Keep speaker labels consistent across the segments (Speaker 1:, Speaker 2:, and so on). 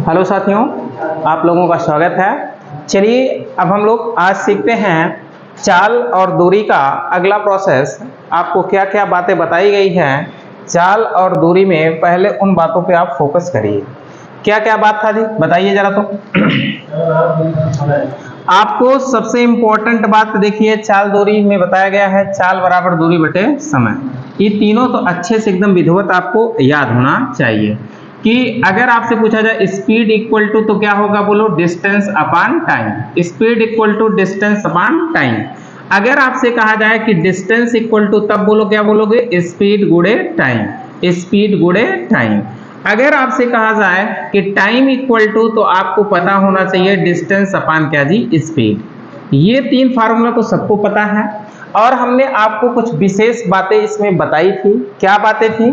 Speaker 1: Hello साथियों, आप लोगों का स्वागत है। चलिए अब हम लोग आज सीखते हैं चाल और दूरी का अगला प्रोसेस। आपको क्या क्या बातें बताई गई हैं चाल और दूरी में, पहले उन बातों पे आप फोकस करिए। क्या क्या बात था जी, बताइए जरा। तो आपको सबसे इंपॉर्टेंट बात देखिए, चाल दूरी में बताया गया है चाल बराबर दूरी बटे समय। ये तीनों तो अच्छे से एकदम विधिवत आपको याद होना चाहिए कि अगर आपसे पूछा जाए स्पीड इक्वल टू, तो क्या होगा बोलो, distance upon time. Speed equal to distance upon time. अगर आपसे कहा जाए कि डिस्टेंस इक्वल टू, तब बोलो क्या बोलोगे, स्पीड गुणे टाइम। स्पीड गुणे टाइम। अगर आपसे कहा जाए कि टाइम इक्वल टू, तो आपको पता होना चाहिए डिस्टेंस अपॉन क्या जी, स्पीड। ये तीन फार्मूला तो सबको पता है और हमने आपको कुछ विशेष बातें इसमें बताई थी। क्या बातें थी?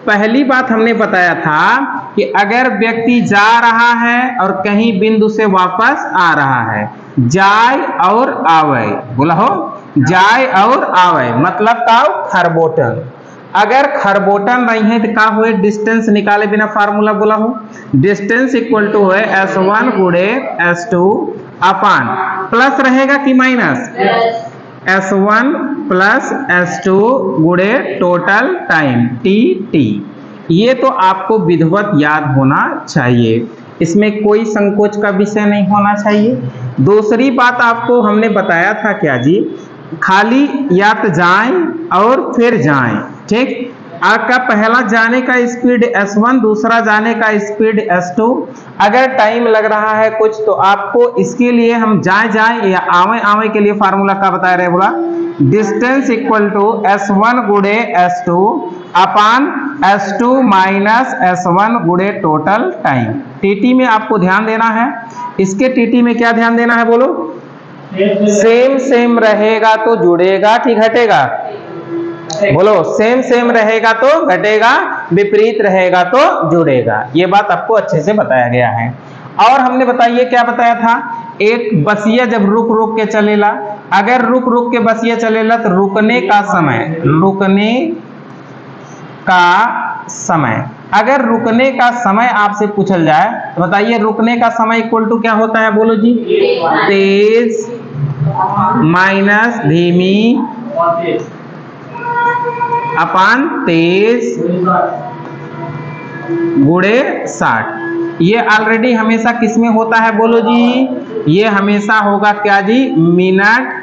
Speaker 1: पहली बात हमने बताया था कि अगर व्यक्ति जा रहा है और कहीं बिंदु से वापस आ रहा है, जाए और आवे, बोला हो, जाए और आवे मतलब का खरबोटन। अगर खरबोटन नहीं है तो क्या हुए, डिस्टेंस निकाले बिना फार्मूला बोला हो, डिस्टेंस इक्वल टू है S1 गुणे S2 अपान, प्लस रहेगा कि माइनस, S1 प्लस S2 गुणे टोटल टाइम TT। ये तो आपको विधिवत याद होना चाहिए, इसमें कोई संकोच का विषय नहीं होना चाहिए। दूसरी बात आपको हमने बताया था क्या जी, खाली या तो जाएं और फिर जाएं, ठीक। आपका पहला जाने का स्पीड S1, दूसरा जाने का स्पीड S2। अगर टाइम लग रहा है कुछ, तो आपको इसके लिए हम जाए या आवे आवे के लिए फार्मूला का बता रहे, बोला डिस्टेंस इक्वल टू S1 गुणे S2 अपान S2 माइनस S1 गुणे टोटल टाइम। TT में आपको ध्यान देना है। इसके TT में क्या ध्यान देना है बोलो, सेम सेम रहेगा तो जुड़ेगा कि घटेगा, बोलो सेम सेम रहेगा तो घटेगा, विपरीत रहेगा तो जुड़ेगा। ये बात आपको अच्छे से बताया गया है। और हमने बताइए क्या बताया था, एक बसिया जब रुक रुक के चलेला, अगर रुक रुक के बसिया चलेला तो रुकने का समय, रुकने का समय, अगर रुकने का समय आपसे पूछल जाए तो बताइए रुकने का समय इक्वल टू क्या होता है बोलो जी, तेज माइनस धीमी अपान तेज गुणे 60। ये ऑलरेडी हमेशा किसमें होता है बोलो जी, ये हमेशा होगा क्या जी, मिनट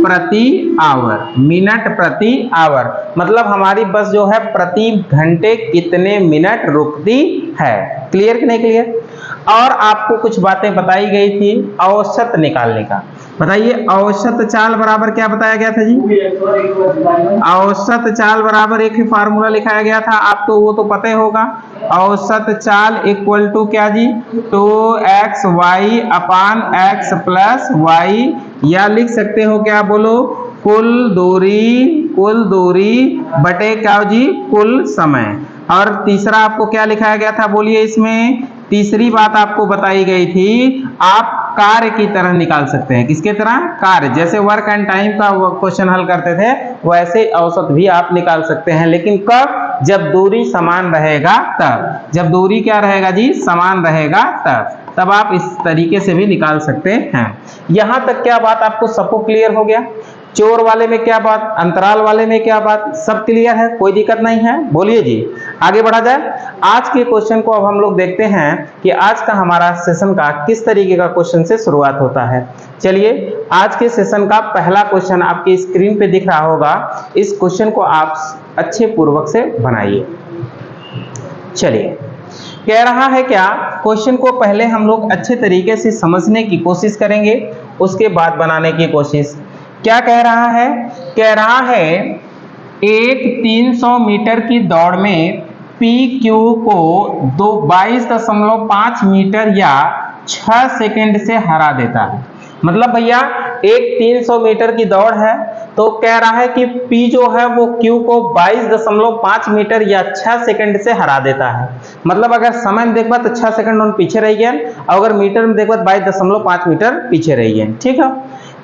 Speaker 1: प्रति आवर। मिनट प्रति आवर मतलब हमारी बस जो है प्रति घंटे कितने मिनट रुकती है। क्लियर कि नहीं क्लियर? और आपको कुछ बातें बताई गई थी औसत निकालने का। बताइए औसत चाल बराबर क्या बताया गया था जी, औसत चाल बराबर एक ही फार्मूला लिखाया गया था, आपको वो तो पता ही होगा। औसत चाल इक्वल टू क्या जी, 2xy अपान x प्लस y, या लिख सकते हो क्या बोलो, कुल दूरी बटे क्या जी, कुल समय। और तीसरा आपको क्या लिखाया गया था बोलिए, इसमें तीसरी बात आपको बताई गई थी, आप कार्य की तरह निकाल सकते हैं। किसके तरह? कार्य। जैसे वर्क एंड टाइम का क्वेश्चन हल करते थे, वैसे औसत भी आप निकाल सकते हैं, लेकिन कब? जब दूरी समान रहेगा तब। जब दूरी क्या रहेगा जी, समान रहेगा तब आप इस तरीके से भी निकाल सकते हैं। यहां तक क्या बात आपको सबको क्लियर हो गया? चोर वाले में क्या बात, अंतराल वाले में क्या बात, सब क्लियर है, कोई दिक्कत नहीं है? बोलिए जी, आगे बढ़ा जाए। आज के क्वेश्चन को अब हम लोग देखते हैं कि आज का हमारा सेशन का किस तरीके का क्वेश्चन से शुरुआत होता है। चलिए आज के सेशन का पहला क्वेश्चन आपकी स्क्रीन पे दिख रहा होगा, इस क्वेश्चन को आप अच्छे पूर्वक से बनाइए। चलिए कह रहा है क्या, क्वेश्चन को पहले हम लोग अच्छे तरीके से समझने की कोशिश करेंगे, उसके बाद बनाने की कोशिश। क्या कह रहा है? कह रहा है एक 300 मीटर की दौड़ में PQ को 22.5 मीटर या 6 सेकंड से हरा देता है। मतलब भैया एक 300 मीटर की दौड़ है, तो कह रहा है कि P जो है वो Q को 22.5 मीटर या 6 सेकंड से हरा देता है। मतलब अगर समय में देखबा तो 6 सेकंड उन पीछे रह गया, और अगर मीटर में देखबा 22.5 मीटर पीछे रह गया। ठीक है,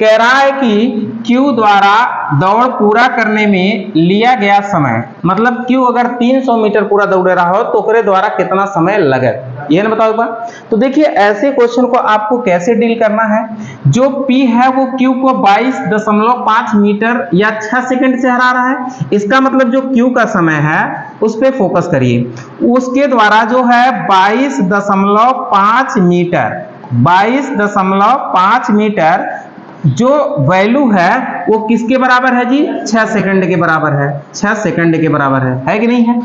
Speaker 1: कह रहा है कि Q द्वारा दौड़ पूरा करने में लिया गया समय, मतलब Q अगर 300 मीटर पूरा दौड़े रहा हो तो ओकरे द्वारा कितना समय लगे। ये ना बताओ एक बार। तो देखिए ऐसे क्वेश्चन को आपको कैसे डील करना है, जो P है वो Q को 22.5 मीटर या 6 सेकंड से हरा रहा है, इसका मतलब जो Q का समय है उस पे फोकस करिए। उसके द्वारा जो है 22.5 मीटर, 22.5 मीटर जो वैल्यू है वो किसके बराबर है जी? 6 सेकंड के बराबर है, 6 सेकंड के बराबर है कि नहीं है?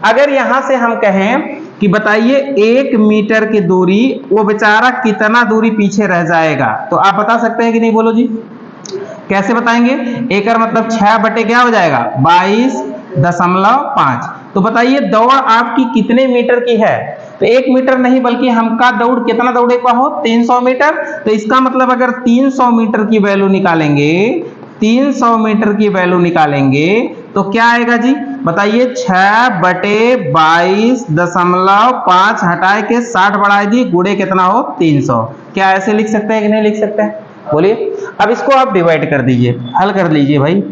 Speaker 1: अगर यहां से हम कहें कि बताइए 1 मीटर की दूरी, वो बेचारा कितना दूरी पीछे रह जाएगा, तो आप बता सकते हैं कि नहीं? बोलो जी, कैसे बताएंगे? एक मतलब 6 बटे क्या हो जाएगा? 22.5। तो बताइए दौड़ आपकी कितने मीटर की है? तो 1 मीटर नहीं बल्कि हमका दौड़ कितना दौड़े का हो? 300 मीटर। तो इसका मतलब अगर 300 मीटर की वैल्यू निकालेंगे, 300 मीटर की वैल्यू निकालेंगे तो क्या आएगा जी? बताइए 6 बटे 22.5 हटाए के 60 बढ़ाए दी, गुणे कितना हो? 300। क्या ऐसे लिख सकते हैं कि नहीं लिख सकते हैं? बोलिए। अब इसको आप डिवाइड कर दीजिए, हल कर लीजिए भाई,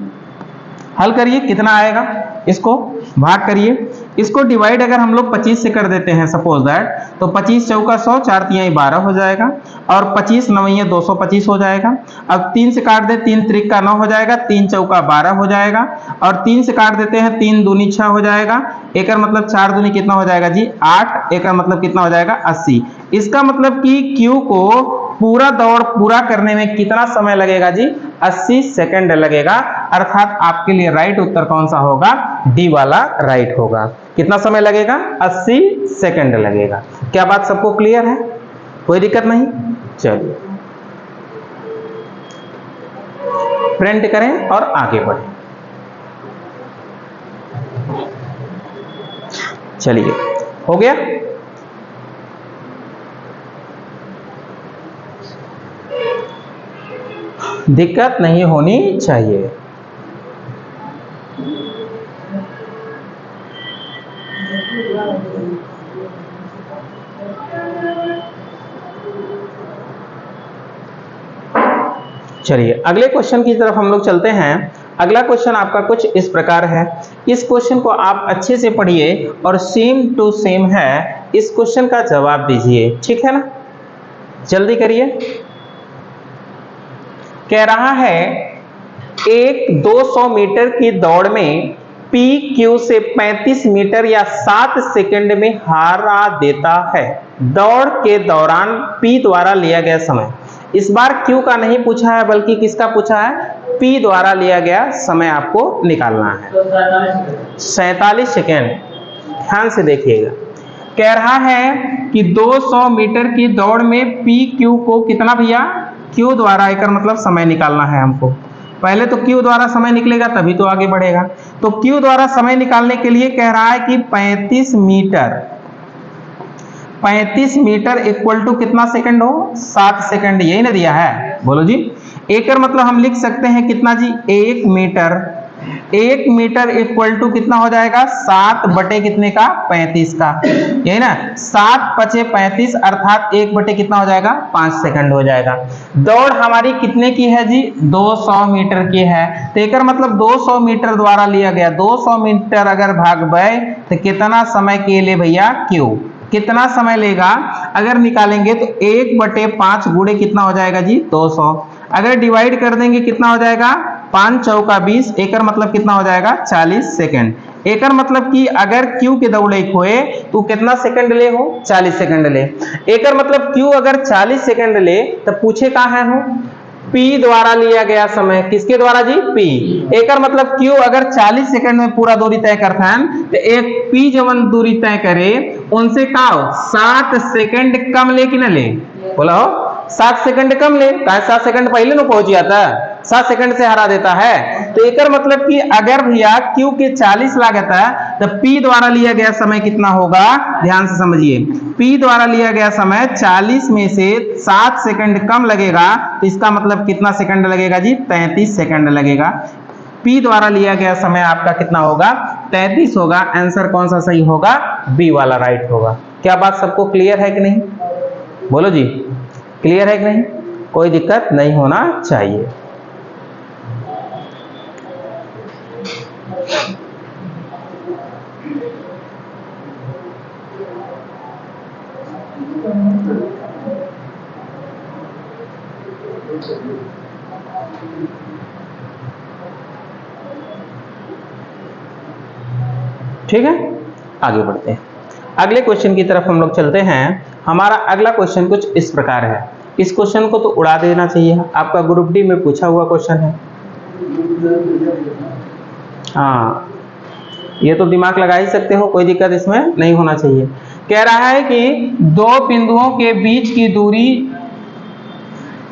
Speaker 1: हल करिए, कितना आएगा? इसको भाग करिए। इसको डिवाइड अगर हम लोग 25 से कर देते हैं सपोज दैट, तो 25 चौका 100, 4 तिहाई 12 हो जाएगा, और 25 नवैया 225 हो जाएगा। अब 3 से काट दे, 3 त्रिक का 9 हो जाएगा, 3 चौका 12 हो जाएगा, और 3 से काट देते हैं, 3 दूनी 6 हो जाएगा, एक मतलब 4 दूनी कितना हो जाएगा जी? 8, एक मतलब कितना हो जाएगा? 80। इसका मतलब कि Q को पूरा दौड़ पूरा करने में कितना समय लगेगा जी? 80 सेकंड लगेगा। अर्थात आपके लिए राइट उत्तर कौन सा होगा? डी वाला राइट होगा। कितना समय लगेगा? 80 सेकंड लगेगा। क्या बात सबको क्लियर है? कोई दिक्कत नहीं? चलिए प्रिंट करें और आगे बढ़ें। चलिए, हो गया? दिक्कत नहीं होनी चाहिए। चलिए अगले क्वेश्चन की तरफ हम लोग चलते हैं। अगला क्वेश्चन आपका कुछ इस प्रकार है। इस क्वेश्चन को आप अच्छे से पढ़िए और सेम टू सेम है, इस क्वेश्चन का जवाब दीजिए, ठीक है ना? जल्दी करिए। कह रहा है एक 200 मीटर की दौड़ में पी क्यू से 35 मीटर या 7 सेकंड में हरा देता है। दौड़ के दौरान पी द्वारा लिया गया समय, इस बार क्यू का नहीं पूछा है बल्कि किसका पूछा है? पी द्वारा लिया गया समय आपको निकालना है। 47 सेकेंड। ध्यान से देखिएगा। कह रहा है कि 200 मीटर की दौड़ में पी क्यू को कितना भैया? क्यू द्वारा, एक मतलब समय निकालना है हमको। पहले तो क्यू द्वारा समय निकलेगा तभी तो आगे बढ़ेगा। तो क्यू द्वारा समय निकालने के लिए कह रहा है कि 35 मीटर इक्वल टू कितना सेकंड हो? 7 सेकंड। यही ना दिया है? बोलो जी। एक मतलब हम लिख सकते हैं कितना जी? 1 मीटर इक्वल टू कितना हो जाएगा? 7 बटे कितने का? 35 का। यही ना? 7 पचे 35 अर्थात 1 बटे कितना हो जाएगा? 5 सेकंड हो जाएगा। दौड़ हमारी कितने की है जी? 200 मीटर की है। तो एक मतलब 200 मीटर द्वारा लिया गया, 200 मीटर अगर भागबे तो कितना समय के लिए भैया? क्यू कितना समय लेगा? अगर निकालेंगे तो 1 बटे 5 गुणे कितना हो जाएगा जी? 200। अगर डिवाइड कर देंगे कितना हो जाएगा? 5 चौका 20, एकर मतलब कितना हो जाएगा? 40 सेकंड। एकर मतलब कि अगर क्यू के दौड़े होए तो कितना सेकंड ले हो? 40 सेकंड ले। एकर मतलब क्यू अगर 40 सेकंड ले तो पूछे कहाँ है हो? P द्वारा लिया गया समय, किसके द्वारा जी? P। एकर मतलब Q अगर 40 सेकंड में पूरा दूरी तय करता है तो एक P जवन दूरी तय करे उनसे का 7 सेकंड कम ले कि न ले? बोला हो 7 सेकंड कम ले, 7 सेकंड पहले ना पहुंच जाता, 7 सेकंड से हरा देता है। तो एकर मतलब कि अगर भैया Q के 40 लागत है तो P द्वारा लिया गया समय कितना होगा? ध्यान से समझिए। P द्वारा लिया गया समय 40 में से 7 सेकंड कम लगेगा तो इसका मतलब कितना सेकंड लगेगा जी? 33 सेकंड लगेगा। P द्वारा लिया गया समय आपका कितना होगा? 33 होगा। आंसर कौन सा सही होगा? बी वाला राइट होगा। क्या बात सबको क्लियर है कि नहीं? बोलो जी, क्लियर है कि नहीं? कोई दिक्कत नहीं होना चाहिए। ठीक है, आगे बढ़ते हैं। अगले क्वेश्चन की तरफ हम लोग चलते हैं। हमारा अगला क्वेश्चन कुछ इस प्रकार है। इस क्वेश्चन को तो उड़ा देना चाहिए, आपका ग्रुप डी में पूछा हुआ क्वेश्चन है। हाँ, ये तो दिमाग लगा ही सकते हो, कोई दिक्कत इसमें नहीं होना चाहिए। कह रहा है कि दो बिंदुओं के बीच की दूरी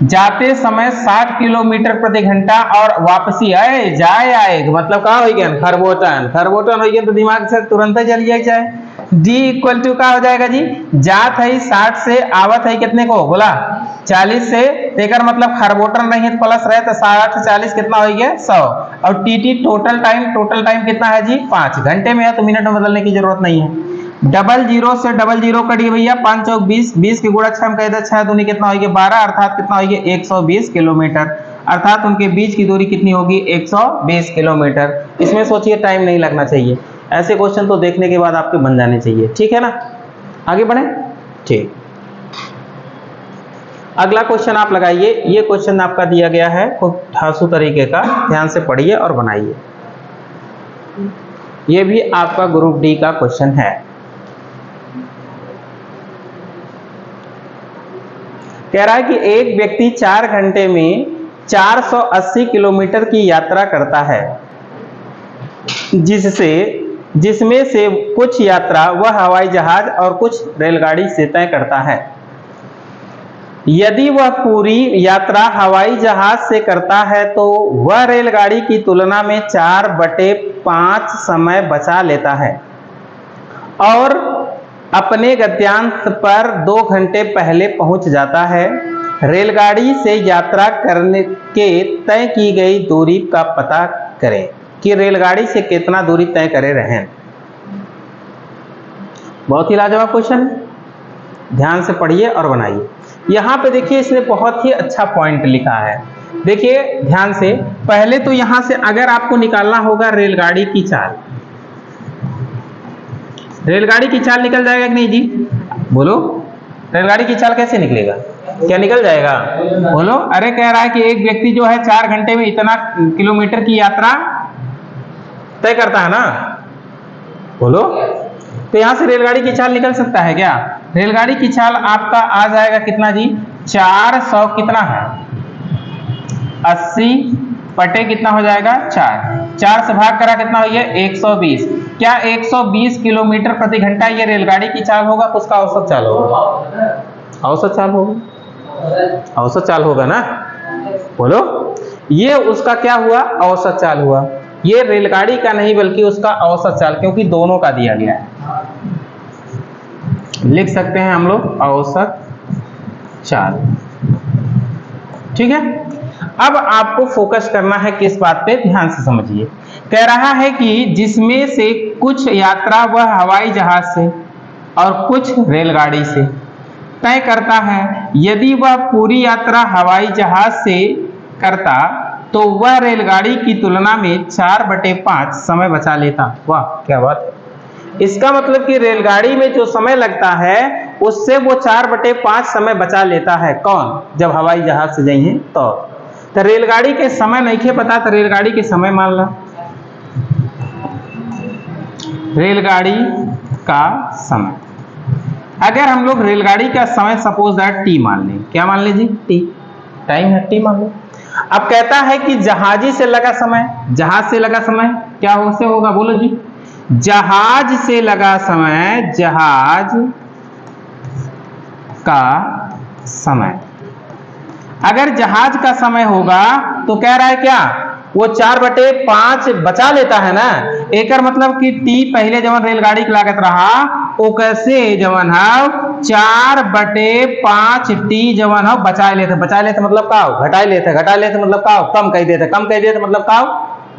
Speaker 1: जाते समय 60 किलोमीटर प्रति घंटा और वापसी आए जाए आए, मतलब कहा हो गया खरबोटन, खरबोटन हो गया तो दिमाग से तुरंत ही चल जाए। d इक्वल टू क्या हो जाएगा जी, जात है 60 से, आवत है कितने को बोला 40 से, तेकर मतलब खरबोटन नहीं है तो प्लस रहे तो 60 40 कितना हो गया 100। और टी टोटल टाइम कितना है जी 5 घंटे में है, तो मिनट में बदलने की जरूरत नहीं है। डबल जीरो से डबल जीरो कटिए भैया, 5 चौक 20, 20 के गुणा 6 हम कह दे 6 दूनी कितना होगी 12, अर्थात कितना होगी 120 किलोमीटर। अर्थात उनके बीच की दूरी कितनी होगी 120 किलोमीटर। इसमें सोचिए टाइम नहीं लगना चाहिए, ऐसे क्वेश्चन तो देखने के बाद आपके बन जाने चाहिए। ठीक है ना, आगे बढ़े। ठीक, अगला क्वेश्चन आप लगाइए। ये क्वेश्चन आपका दिया गया है खूब ठासू तरीके का, ध्यान से पढ़िए और बनाइए। ये भी आपका ग्रुप डी का क्वेश्चन है। कह रहा है कि एक व्यक्ति 4 घंटे में 480 किलोमीटर की यात्रा करता है, जिसमें से कुछ यात्रा वह हवाई जहाज और कुछ रेलगाड़ी से तय करता है। यदि वह पूरी यात्रा हवाई जहाज से करता है तो वह रेलगाड़ी की तुलना में 4/5 समय बचा लेता है और अपने गंतव्य पर 2 घंटे पहले पहुंच जाता है। रेलगाड़ी से यात्रा करने के तय की गई दूरी का पता करें कि रेलगाड़ी से कितना दूरी तय करे रहें। बहुत ही लाजवाब क्वेश्चन है, ध्यान से पढ़िए और बनाइए। यहाँ पे देखिए इसने बहुत ही अच्छा पॉइंट लिखा है, देखिए ध्यान से। पहले तो यहाँ से अगर आपको निकालना होगा रेलगाड़ी की चाल, रेलगाड़ी की चाल निकल जाएगा कि नहीं जी, बोलो रेलगाड़ी की चाल कैसे निकलेगा, क्या निकल जाएगा बोलो। अरे कह रहा है कि एक व्यक्ति जो है 4 घंटे में इतना किलोमीटर की यात्रा तय करता है ना, बोलो। तो यहां से रेलगाड़ी की चाल निकल सकता है क्या? रेलगाड़ी की चाल आपका आ जाएगा कितना जी 400 कितना है 80 बटे कितना हो जाएगा 4 से भाग करा कितना हो गया 120। क्या 120 किलोमीटर प्रति घंटा ये रेलगाड़ी की चाल होगा, उसका औसत चाल होगा, औसत चाल होगा, औसत चाल होगा ना, बोलो। ये उसका क्या हुआ औसत चाल हुआ, ये रेलगाड़ी का नहीं बल्कि उसका औसत चाल, क्योंकि दोनों का दिया गया है। लिख सकते हैं हम लोग औसत चाल, ठीक है। अब आपको फोकस करना है किस बात पे, ध्यान से समझिए। कह रहा है कि जिसमें से कुछ यात्रा वह हवाई जहाज से और कुछ रेलगाड़ी से तय करता है। यदि वह पूरी यात्रा हवाई जहाज से करता तो वह रेलगाड़ी की तुलना में 4/5 समय बचा लेता। वाह क्या बात है। इसका मतलब कि रेलगाड़ी में जो समय लगता है उससे वो 4/5 समय बचा लेता है। कौन? जब हवाई जहाज से जाइए तो रेलगाड़ी के समय नहीं खे पता तो रेलगाड़ी के समय मान ला, रेलगाड़ी का समय। अगर हम लोग रेलगाड़ी का समय सपोज दैट टी मान लें, क्या मान लें जी टी, टाइम है टी मान लो। अब कहता है कि जहाजी से लगा समय, जहाज से लगा समय क्या उससे होगा बोलो जी, जहाज से लगा समय, जहाज का समय। अगर जहाज का समय होगा तो कह रहा है क्या वो 4/5 बचा लेता है ना। एक मतलब कि टी पहले जवन रेलगाड़ी की लागत रहा वो कैसे जवन है 4/5 टी जवन है बचा लेते, बचा लेते मतलब का घटा लेते, घटा लेते मतलब का कम कह देते, कम कह देते मतलब का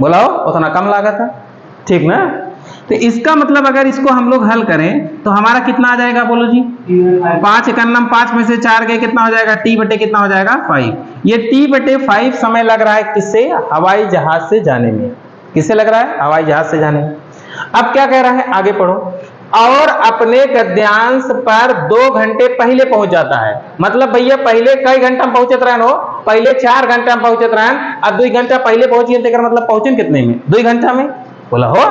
Speaker 1: बोला उतना कम लागत है, ठीक ना। तो इसका मतलब अगर इसको हम लोग हल करें तो हमारा कितना आ जाएगा बोलो जी 5 एकन्नम 5 में से 4 गए कितना हो जाएगा टी बटे कितना हो जाएगा 5। ये टी/5 समय लग रहा है किससे, हवाई जहाज से जाने में। किससे लग रहा है, हवाई जहाज से जाने में। अब क्या कह रहा है आगे पढ़ो, और अपने गद्यांश पर 2 घंटे पहले पहुंच जाता है। मतलब भैया पहले कई घंटा में पहुंचत रहन हो, पहले 4 घंटा में पहुंचत रहन, अब 2 घंटा पहले पहुंचिए तो मतलब पहुंचे कितने में? 2 घंटा में। बोला हो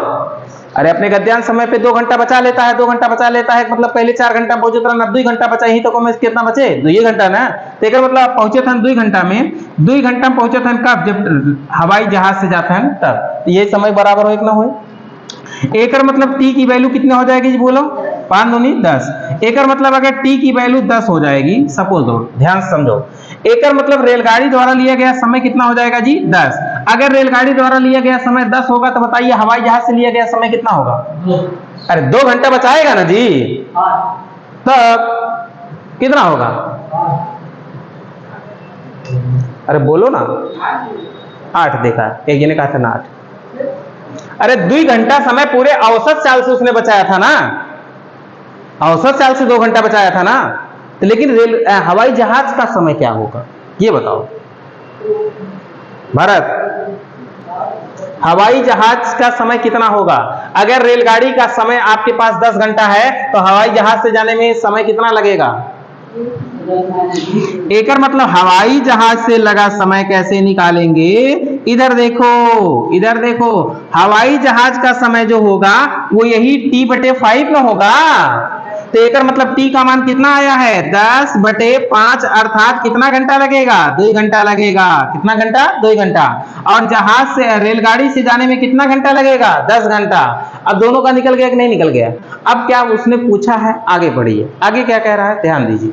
Speaker 1: अरे अपने गद्यांश समय पे 2 घंटा बचा लेता है, 2 घंटा बचा लेता है, मतलब पहले 4 घंटा में पहुंचत रहन, अब 2 घंटा बचा ही तो को में कितना बचे? 2 घंटा ना। तो मतलब आप पहुंचे थे 2 घंटा में, 2 घंटा में पहुंचे थे कब? जब हवाई जहाज से जाते हैं तब। ये समय बराबर हो एक ना हो। एकर मतलब टी की वैल्यू कितने हो जाएगी जी बोलो? 5 दूनी 10। एकर मतलब अगर टी की वैल्यू 10 हो जाएगी, सपोज दो, ध्यान से समझो, एकर मतलब रेलगाड़ी द्वारा लिया गया समय कितना हो जाएगा जी? 10। अगर रेलगाड़ी द्वारा लिया गया समय 10 होगा तो बताइए हवाई जहाज से लिया गया समय कितना होगा? अरे 2 घंटा बचाएगा ना जी, तब कितना होगा? अरे बोलो ना। 8 देखा, एक ने कहा था ना 8। अरे 2 घंटा समय पूरे औसत चाल से उसने बचाया था ना, औसत चाल से 2 घंटा बचाया था ना। तो लेकिन हवाई जहाज का समय क्या होगा ये बताओ भरत? हवाई जहाज का समय कितना होगा? अगर रेलगाड़ी का समय आपके पास 10 घंटा है तो हवाई जहाज से जाने में समय कितना लगेगा? एकर मतलब हवाई जहाज से लगा समय कैसे निकालेंगे? इधर देखो, इधर देखो, हवाई जहाज का समय जो होगा वो यही t/5 में होगा। तो एकर मतलब t का मान कितना आया है? 10/5 अर्थात कितना घंटा लगेगा? 2 घंटा लगेगा। कितना घंटा? 2 घंटा। और जहाज से रेलगाड़ी से जाने में कितना घंटा लगेगा? 10 घंटा। अब दोनों का निकल गया कि नहीं निकल गया? अब क्या उसने पूछा है, आगे बढ़िए, आगे क्या कह रहा है ध्यान दीजिए।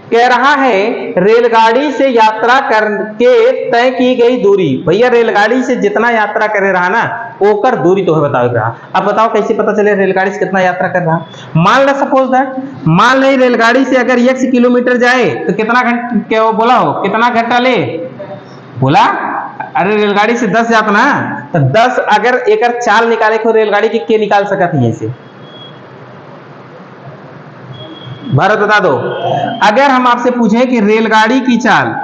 Speaker 1: कह रहा है रेलगाड़ी से यात्रा करके तय की गई दूरी। भैया रेलगाड़ी से जितना यात्रा करे रहा ना ओकर दूरी तो है बताओ रहा। अब बताओ कैसे पता चले रेलगाड़ी से कितना यात्रा कर रहा? मान लो सपोज दैट, मान ले रेलगाड़ी से अगर 1 किलोमीटर जाए तो कितना घंटा, क्या वो बोला हो कितना घंटा ले? बोला अरे रेलगाड़ी से 10 जाता ना, तो 10 अगर एक चाल निकाले को रेलगाड़ी के निकाल सकत है ऐसे? भारत बता दो, अगर हम आपसे पूछें कि रेलगाड़ी की चाल,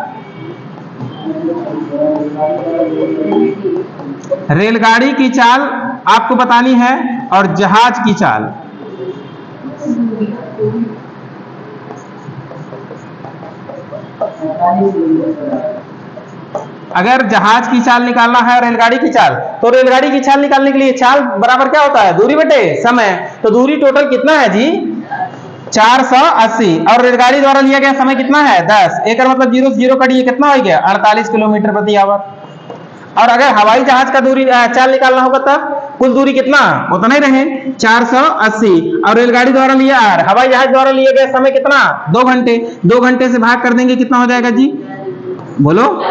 Speaker 1: रेलगाड़ी की चाल आपको बतानी है और जहाज की चाल, अगर जहाज की चाल निकालना है और रेलगाड़ी की चाल, तो रेलगाड़ी की चाल निकालने के लिए चाल बराबर क्या होता है? दूरी बटे समय। तो दूरी टोटल कितना है जी? 480। और रेलगाड़ी द्वारा लिया गया समय कितना है? 10। एक मतलब 0 से 0 कटिए कितना हो गया? 48 किलोमीटर प्रति आवर। और अगर हवाई जहाज का दूरी चाल निकालना होगा तब कुल दूरी कितना? उतना ही रहे 480। और रेलगाड़ी द्वारा लिया, हवाई जहाज द्वारा लिया गया समय कितना? 2 घंटे। 2 घंटे से भाग कर देंगे कितना हो जाएगा जी? बोलो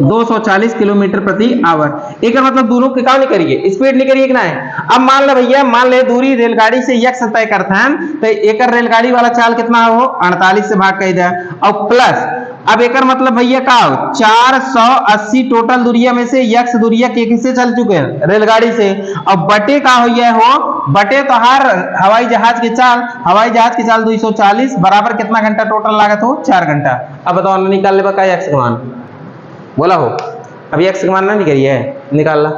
Speaker 1: 240 किलोमीटर प्रति आवर। एक मतलब दोनों के काम नहीं करिए, स्पीड नहीं करिए ना है। अब मान लो भैया, मान ले दूरी रेलगाड़ी से यक्स तय करते हैं तो एक रेलगाड़ी वाला चाल कितना हो? 48 से भाग कर दिया और प्लस, अब एक मतलब भैया का 480 टोटल दूरिया में से यक्स दूरिया के किससे चल चुके हैं? रेलगाड़ी से। अब बटे का हो बटे तो हर हवाई जहाज की चाल, हवाई जहाज की चाल 240 बराबर कितना घंटा टोटल लागत हो? 4 घंटा। अब बताओ निकाल ले का यक्स का मान बोला हो। अब यक्स का मान ना निकालिए, निकाल ला।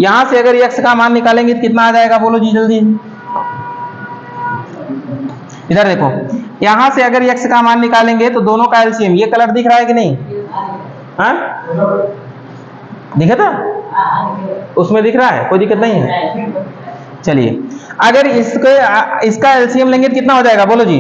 Speaker 1: यहां से अगर यक्स का मान निकालेंगे तो कितना आ जाएगा बोलो जी जल्दी? इधर देखो, यहां से अगर यक्स का मान निकालेंगे तो दोनों का एलसीएम, ये कलर दिख रहा है कि नहीं? हाँ दिखा था, उसमें दिख रहा है, कोई दिक्कत नहीं है। चलिए अगर इसका एलसीएम लेंगे तो कितना हो जाएगा बोलो जी?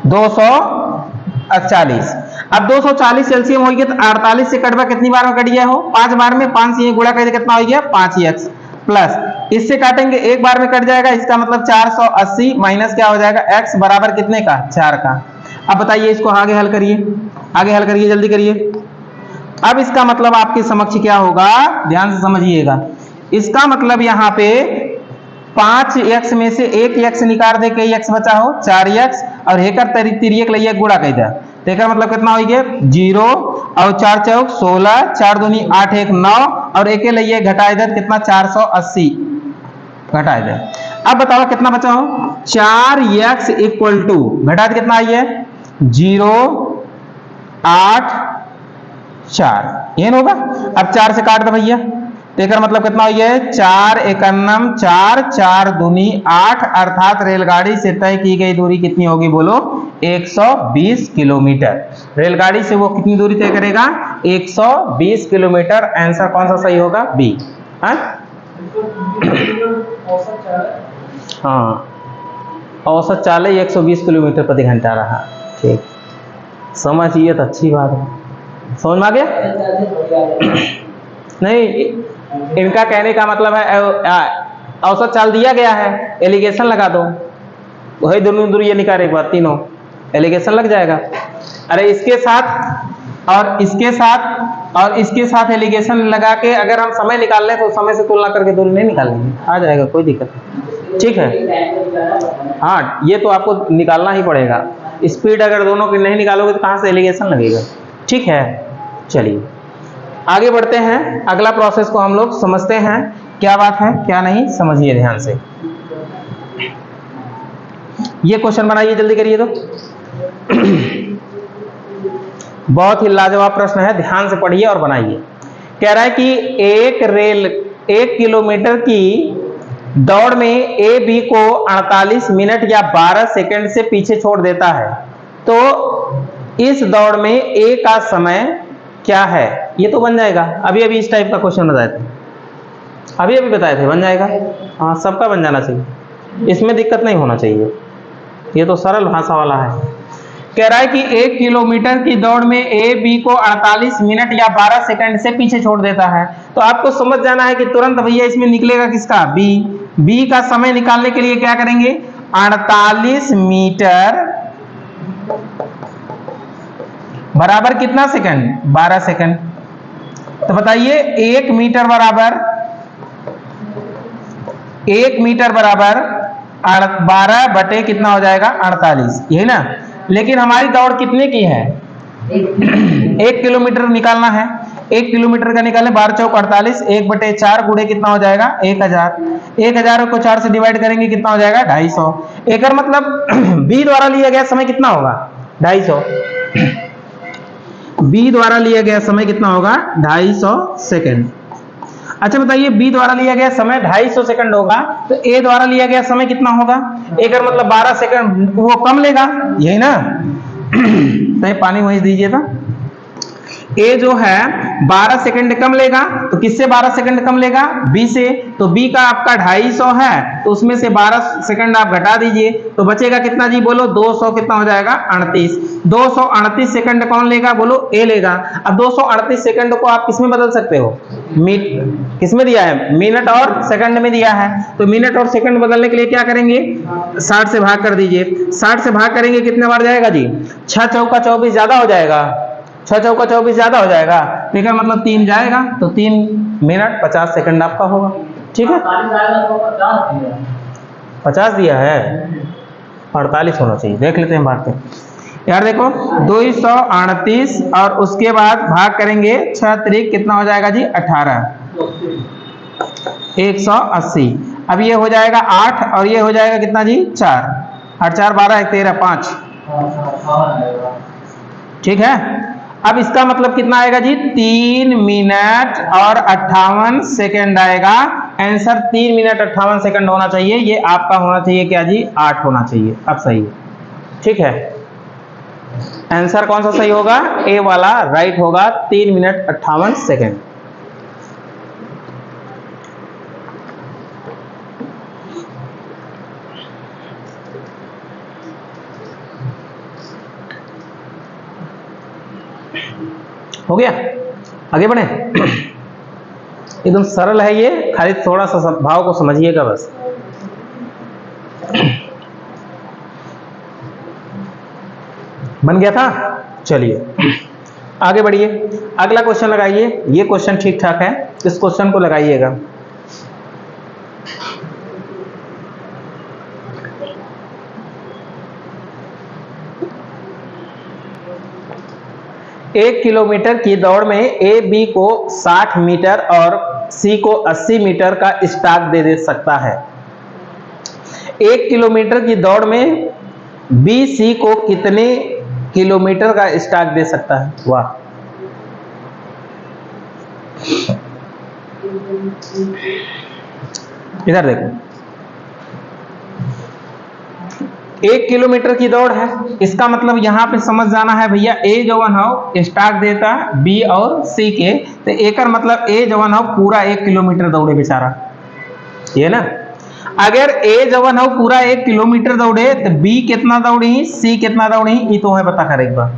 Speaker 1: 240। अब 240 एलसीएम हो गया तो 48 से कटवा कितनी बार में कट गया हो? 5 बार में। 5 से ये गुणा कर कितना हो गया? 5x प्लस इससे काटेंगे 1 बार में कट जाएगा, इसका मतलब 480 माइनस क्या हो जाएगा? x बराबर कितने का? 4 का। अब बताइए इसको आगे हल करिए, आगे हल करिए, जल्दी करिए। अब इसका मतलब आपके समक्ष क्या होगा? ध्यान से समझिएगा। इसका मतलब यहाँ पे 5x में से 1x निकाल दे, कई x बचा हो? 4x। और हेकर तिरियक लइए गुणा कह दिया तो एक मतलब कितना हो गया? 0 और 4 चौक 16, 4 दूनी 8, 1 9 और एक लइए घटा इधर कितना? 480 घटा इधर। अब बताओ कितना बचा हो? 4x इक्वल टू घटा कितना आई है? 0 8 4 ये होगा। अब 4 से काट दो भैया, तेकर मतलब कितना हुई है 4 एकन्नम 4 4 दूनी 8 अर्थात रेलगाड़ी से तय की गई दूरी कितनी होगी बोलो 120 किलोमीटर। रेलगाड़ी से वो कितनी दूरी तय करेगा 120 किलोमीटर। आंसर कौन सा सही होगा बी। हाँ औसत चाल 120 किलोमीटर प्रति घंटा रहा। ठीक समझिए तो अच्छी बात है। समझ में आ गया? नहीं इनका कहने का मतलब है औसत चाल दिया गया है, एलिगेशन लगा दो, वही दोनों दूर ये निकाल एक बार तीनों एलिगेशन लग जाएगा। अरे इसके साथ और इसके साथ और इसके साथ एलिगेशन लगा के अगर हम समय निकाल लें तो समय से तुलना करके दूरी नहीं निकालेंगे, आ जाएगा कोई दिक्कत नहीं। ठीक है हाँ ये तो आपको निकालना ही पड़ेगा। स्पीड अगर दोनों की नहीं निकालोगे तो कहाँ से एलिगेशन लगेगा। ठीक है चलिए आगे बढ़ते हैं, अगला प्रोसेस को हम लोग समझते हैं क्या बात है क्या नहीं। समझिए ध्यान से, ये क्वेश्चन बनाइए जल्दी करिए तो। बहुत ही लाजवाब प्रश्न है, ध्यान से पढ़िए और बनाइए। कह रहा है कि 1 किलोमीटर की दौड़ में ए बी को 48 मिनट या 12 सेकंड से पीछे छोड़ देता है, तो इस दौड़ में ए का समय क्या है। ये तो बन जाएगा, अभी अभी इस टाइप का क्वेश्चन बताए थे, अभी अभी बताए थे, बन जाएगा। हाँ सबका बन जाना चाहिए, इसमें दिक्कत नहीं होना चाहिए, ये तो सरल भाषा वाला है। कह रहा है कि 1 किलोमीटर की दौड़ में ए बी को 48 मिनट या 12 सेकंड से पीछे छोड़ देता है, तो आपको समझ जाना है कि तुरंत भैया इसमें निकलेगा किसका बी। बी का समय निकालने के लिए क्या करेंगे 48 मीटर बराबर कितना सेकंड 12 सेकंड। तो बताइए 1 मीटर बराबर 12 बटे कितना हो जाएगा 48, यही ना। लेकिन हमारी दौड़ कितने की है 1 किलोमीटर निकालना है। 1 किलोमीटर का निकालें 12 चौक 48, 1 बटे 4 गुणे कितना हो जाएगा 1000। 1000 को 4 से डिवाइड करेंगे कितना हो जाएगा 250। एक मतलब बी द्वारा लिया गया समय कितना होगा 250। बी द्वारा लिया गया समय कितना होगा 250 सेकंड। अच्छा बताइए बी द्वारा लिया गया समय 250 सेकंड होगा, तो ए द्वारा लिया गया समय कितना होगा। एक मतलब 12 सेकंड वो कम लेगा, यही ना। तो पानी वहीं दीजिए था। ए जो है 12 सेकंड कम लेगा, तो किससे 12 सेकंड कम लेगा बी से। तो बी का आपका 250 है, तो उसमें से 12 सेकंड आप घटा दीजिए, तो बचेगा कितना जी बोलो 200 कितना हो जाएगा 38। 238 सेकंड कौन लेगा बोलो ए लेगा। अब 238 सेकंड को आप किसमें बदल सकते हो किसमें दिया है मिनट और सेकंड में दिया है। तो मिनट और सेकंड बदलने के लिए क्या करेंगे 60 से भाग कर दीजिए। 60 से भाग करेंगे कितने बार जाएगा जी 6 चौका 24 ज्यादा हो जाएगा, 6 चौका 24 ज्यादा हो जाएगा, ठीक है मतलब 3 जाएगा, तो 3 मिनट 50 सेकंड आपका होगा। ठीक है 50 दिया है 48 होना चाहिए, देख लेते हैं भागते यार। देखो 238 और उसके बाद भाग करेंगे 6 त्रिक कितना हो जाएगा जी 18, 180। अब ये हो जाएगा 8 और ये हो जाएगा कितना जी 4, 8 4 12 1 13 5। ठीक है अब इसका मतलब कितना आएगा जी 3 मिनट और 58 सेकंड आएगा। आंसर 3 मिनट 58 सेकंड होना चाहिए, ये आपका होना चाहिए क्या जी 8 होना चाहिए। अब सही है, ठीक है। आंसर कौन सा सही होगा ए वाला राइट होगा 3 मिनट 58 सेकंड। हो गया आगे बढ़े। एकदम सरल है ये, खाली थोड़ा सा भाव को समझिएगा बस। बन गया था, चलिए आगे बढ़िए। अगला क्वेश्चन लगाइए, ये क्वेश्चन ठीक ठाक है, इस क्वेश्चन को लगाइएगा। एक किलोमीटर की दौड़ में ए बी को 60 मीटर और सी को 80 मीटर का स्टाक दे सकता है। 1 किलोमीटर की दौड़ में बी सी को कितने किलोमीटर का स्टाक दे सकता है। वाह इधर देखो, 1 किलोमीटर की दौड़ है, इसका मतलब यहां पे समझ जाना है भैया, ए जवन हो स्टार्ट देता बी और सी के, तो एकर मतलब ए जवन हो पूरा 1 किलोमीटर दौड़े बेचारा, ये ना। अगर ए जवन हो पूरा 1 किलोमीटर दौड़े तो बी कितना दौड़ी, सी कितना दौड़ी, ये तो है पता कर एक बार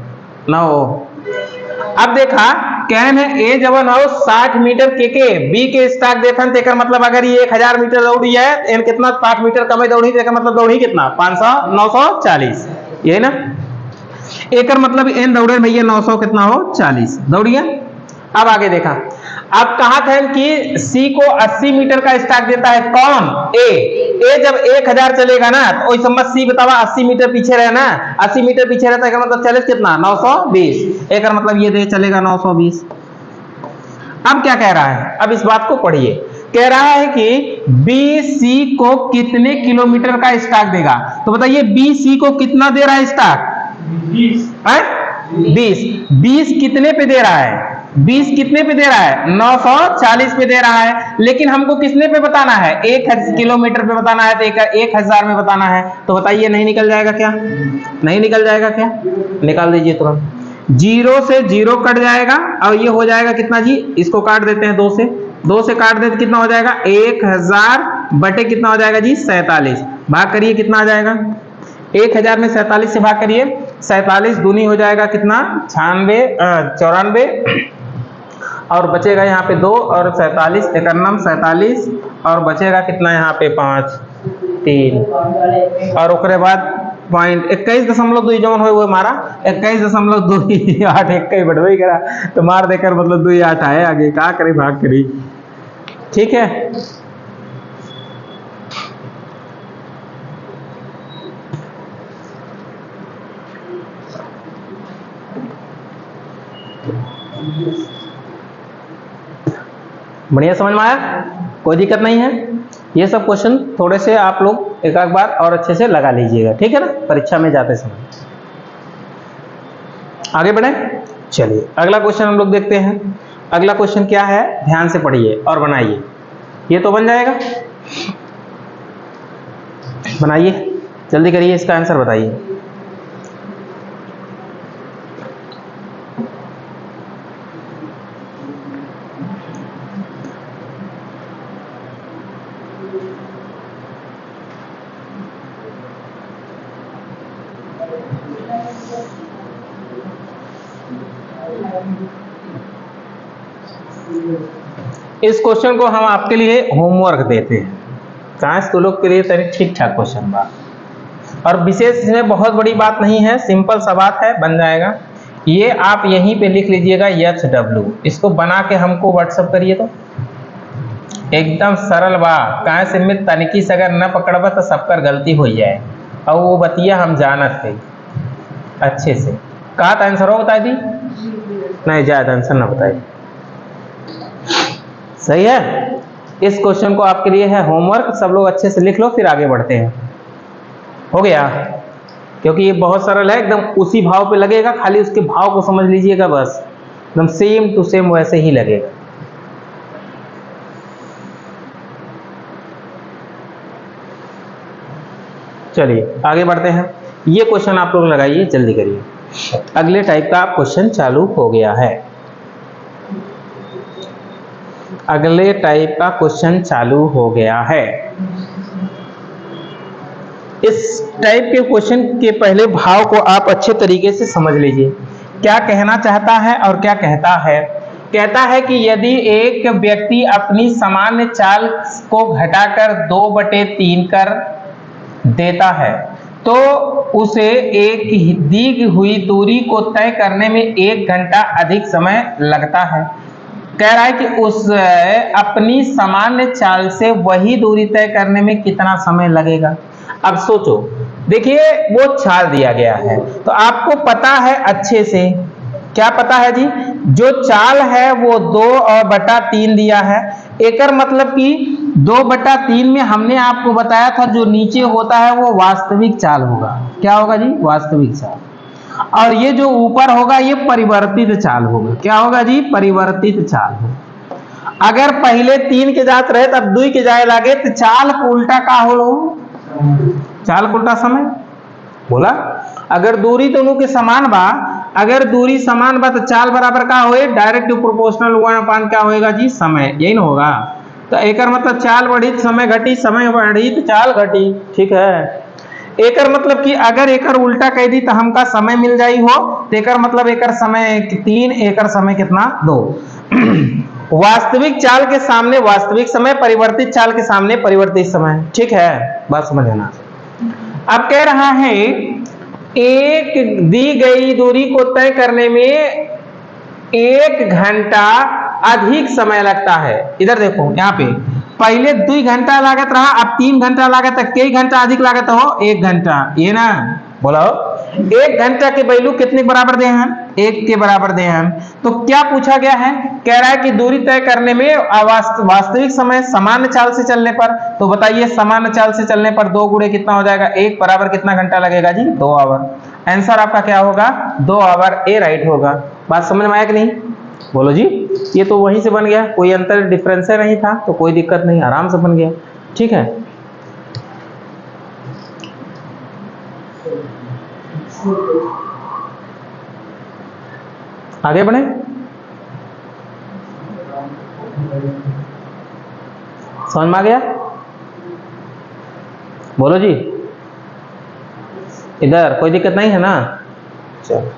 Speaker 1: ना हो। अब देखा कहन है ए जवन हो 60 मीटर के बी के स्टार्ट देथन, तो मतलब अगर ये 1000 मीटर दौड़ी है तो कितना 60 मीटर कम दौड़ी, तो मतलब दौड़ी कितना 500 940, ये ना। एक मतलब एन दौड़े भैया 900 कितना हो 40 दौड़िए। अब आगे देखा, अब कहा था कि सी को 80 मीटर का स्टार्ट देता है कौन, ए जब 1000 चलेगा ना तो वही समझ सी बतावा 80 मीटर पीछे रहना, 80 मीटर पीछे रहता है मतलब चले कितना 920, एक मतलब ये दे चलेगा 920। अब क्या कह रहा है, अब इस बात को पढ़िए, कह रहा है कि बी सी को कितने किलोमीटर का स्टार्ट देगा, तो बताइए बी सी को कितना दे रहा है स्टार्ट, 20 कितने पे दे रहा है, 20 कितने पे दे रहा है 940 पे दे रहा है, लेकिन हमको कितने पे बताना है 1 किलोमीटर पे बताना है, तो 1000 में बताना है, तो बताइए नहीं निकल जाएगा क्या, नहीं निकल जाएगा क्या, निकाल दीजिए तुरंत। 0 से 0 कट जाएगा और ये हो जाएगा कितना जी, इसको काट देते हैं 2 से काट देते कितना हो जाएगा 1000 बटे कितना हो जाएगा जी 47, भाग करिए कितना आ जाएगा, 1000 में 47 से भाग करिए, 47 दूनी हो जाएगा कितना 94 और बचेगा यहाँ पे 2 और 47 एकन्नम 47 और बचेगा कितना यहाँ पे 5 3 और उसके बाद पॉइंट 21.2 जौन हो वो मारा 21.28 एक बढ़वे करा तो मार देकर मतलब 2.8 आए, आगे क्या करे भाग करी, ठीक है। बढ़िया समझ में आया, कोई दिक्कत नहीं है। ये सब क्वेश्चन थोड़े से आप लोग एक आध बार और अच्छे से लगा लीजिएगा, ठीक है ना, परीक्षा में जाते समय। आगे बढ़े, चलिए अगला क्वेश्चन हम लोग देखते हैं। अगला क्वेश्चन क्या है, ध्यान से पढ़िए और बनाइए, ये तो बन जाएगा, बनाइए जल्दी करिए, इसका आंसर बताइए। इस क्वेश्चन को हम आपके लिए होमवर्क देते हैं, साइंस तो लोग के लिए ठीक ठाक क्वेश्चन बा, और विशेष इसमें बहुत बड़ी बात नहीं है, सिंपल सा बात है, बन जाएगा। ये आप यहीं पे लिख लीजिएगा HW, इसको बना के हमको व्हाट्सएप करिए, तो एकदम सरल बा, कहाँ से में तनिकी से अगर न पकड़बा तो सबकर गलती हो जाए, और वो बतिया हम जानत है अच्छे से। कहा था आंसर हो बताई दी, नहीं ज्यादा आंसर ना बताई, सही है। इस क्वेश्चन को आपके लिए है होमवर्क, सब लोग अच्छे से लिख लो, फिर आगे बढ़ते हैं। हो गया, क्योंकि ये बहुत सरल है, एकदम उसी भाव पे लगेगा, खाली उसके भाव को समझ लीजिएगा बस, एकदम सेम टू सेम वैसे ही लगेगा। चलिए आगे बढ़ते हैं। ये क्वेश्चन आप लोग लगाइए, जल्दी करिए। अगले टाइप का क्वेश्चन चालू हो गया है, अगले टाइप का क्वेश्चन चालू हो गया है। इस टाइप के क्वेश्चन के पहले भाव को आप अच्छे तरीके से समझ लीजिए, क्या कहना चाहता है और क्या कहता है। कहता है कि यदि एक व्यक्ति अपनी सामान्य चाल को घटाकर 2/3 कर देता है तो उसे एक दी हुई दूरी को तय करने में 1 घंटा अधिक समय लगता है। कह रहा है कि उस अपनी सामान्य चाल से वही दूरी तय करने में कितना समय लगेगा। अब सोचो, देखिए वो चाल दिया गया है तो आपको पता है अच्छे से, क्या पता है जी, जो चाल है वो 2/3 दिया है, एकर मतलब कि 2/3 में हमने आपको बताया था जो नीचे होता है वो वास्तविक चाल होगा। क्या होगा जी, वास्तविक चाल, और ये जो ऊपर होगा ये परिवर्तित चाल होगा। क्या होगा जी, परिवर्तित चाल होगा। अगर पहले 3 के जात रहे तब 2 के जाए लागे तो चाल को उल्टा का हो लो, चाल को उल्टा समय बोला। अगर दूरी दोनों के समान बा, अगर दूरी समान बा तो चाल बराबर का होए, डायरेक्ट प्रोपोर्शनल 1/5 क्या होएगा जी, समय, यही ना होगा। तो एक मतलब चाल बढ़ी तो समय घटी, समय बढ़ी तो चाल घटी, ठीक है। एकर मतलब कि अगर एकर उल्टा कह दी तो हमका समय मिल जाई हो, तो एकर मतलब एकर समय 3, एकर समय कितना 2। वास्तविक चाल के सामने वास्तविक समय, परिवर्तित चाल के सामने परिवर्तित समय, ठीक है, बात समझ लेना। अब कह रहा है एक दी गई दूरी को तय करने में 1 घंटा अधिक समय लगता है। इधर देखो यहाँ पे पहले 2 घंटा लागत रहा, अब 3 घंटा लागत है, कई घंटा अधिक लागत हो, 1 घंटा, ये ना बोलो। 1 घंटा के वैल्यू कितने के बराबर दे हैं, 1 के बराबर दे हैं। तो क्या पूछा गया है, कह रहा है कि दूरी तय करने में वास्तविक समय सामान्य चाल से चलने पर, तो बताइए सामान्य चाल से चलने पर 2 गुणे कितना हो जाएगा, 1 बराबर कितना घंटा लगेगा जी, 2 आवर। आंसर आपका क्या होगा, 2 आवर, ए राइट होगा। बात समझ में आया कि नहीं, बोलो जी। ये तो वहीं से बन गया, कोई अंतर डिफरेंस नहीं था, तो कोई दिक्कत नहीं, आराम से बन गया, ठीक है। आगे बढ़े, समझ में आ गया, बोलो जी। इधर कोई दिक्कत नहीं है ना, चलो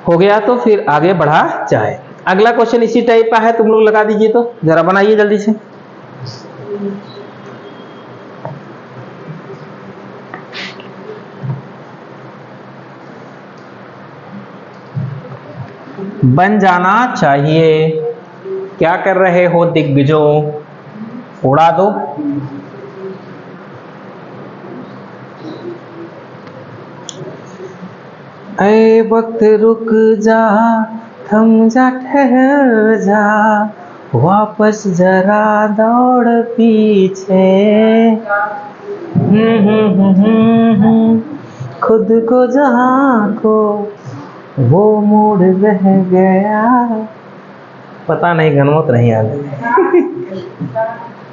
Speaker 1: हो गया तो फिर आगे बढ़ा जाए। अगला क्वेश्चन इसी टाइप का है, तुम लोग लगा दीजिए, तो जरा बनाइए जल्दी से। बन जाना चाहिए। क्या कर रहे हो दिग्गजों, उड़ा दो। ऐ वक्त रुक जा, थम जा, ठहर जा, वापस जरा दौड़ पीछे। खुद को जहाँ को वो मूड रह गया। पता नहीं गनमत नहीं आ गया।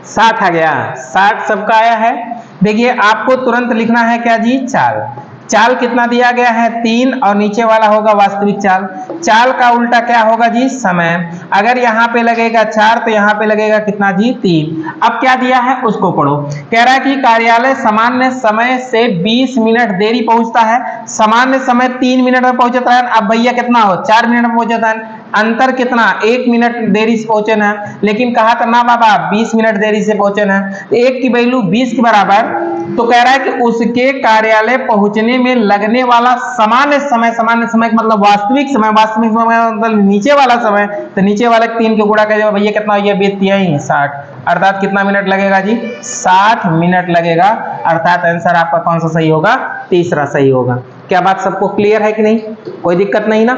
Speaker 1: 60 आ गया, 60 सबका आया है। देखिए आपको तुरंत लिखना है क्या जी, चाल। चाल कितना दिया गया है, 3, और नीचे वाला होगा वास्तविक चाल। चाल का उल्टा क्या होगा जी, समय। अगर यहाँ पे लगेगा 4 तो यहाँ पे लगेगा कितना जी, 3। अब क्या दिया है उसको पढ़ो। कह रहा है कि कार्यालय सामान्य समय से 20 मिनट देरी पहुंचता है। सामान्य समय 3 मिनट में पहुंचता है, अब भैया कितना हो, 4 मिनट में पहुंचता है। अंतर कितना, 1 मिनट देरी से पहुंचे ना, लेकिन कहा था ना बाबा 20 मिनट देरी से पहुंचे ना, तो 1 की वैल्यू 20 के बराबर। तो कह रहा है कि उसके कार्यालय पहुंचने में लगने वाला सामान्य समय, सामान्य समय मतलब वास्तविक समय, वास्तविक समय मतलब नीचे वाला समय, तो नीचे वाले 3 के गुणा कर भैया कितना हो गया, 60, अर्थात कितना मिनट लगेगा जी, 60 मिनट लगेगा। अर्थात आंसर आपका कौन सा सही होगा, तीसरा सही होगा। क्या बात सबको क्लियर है कि नहीं, कोई दिक्कत नहीं ना,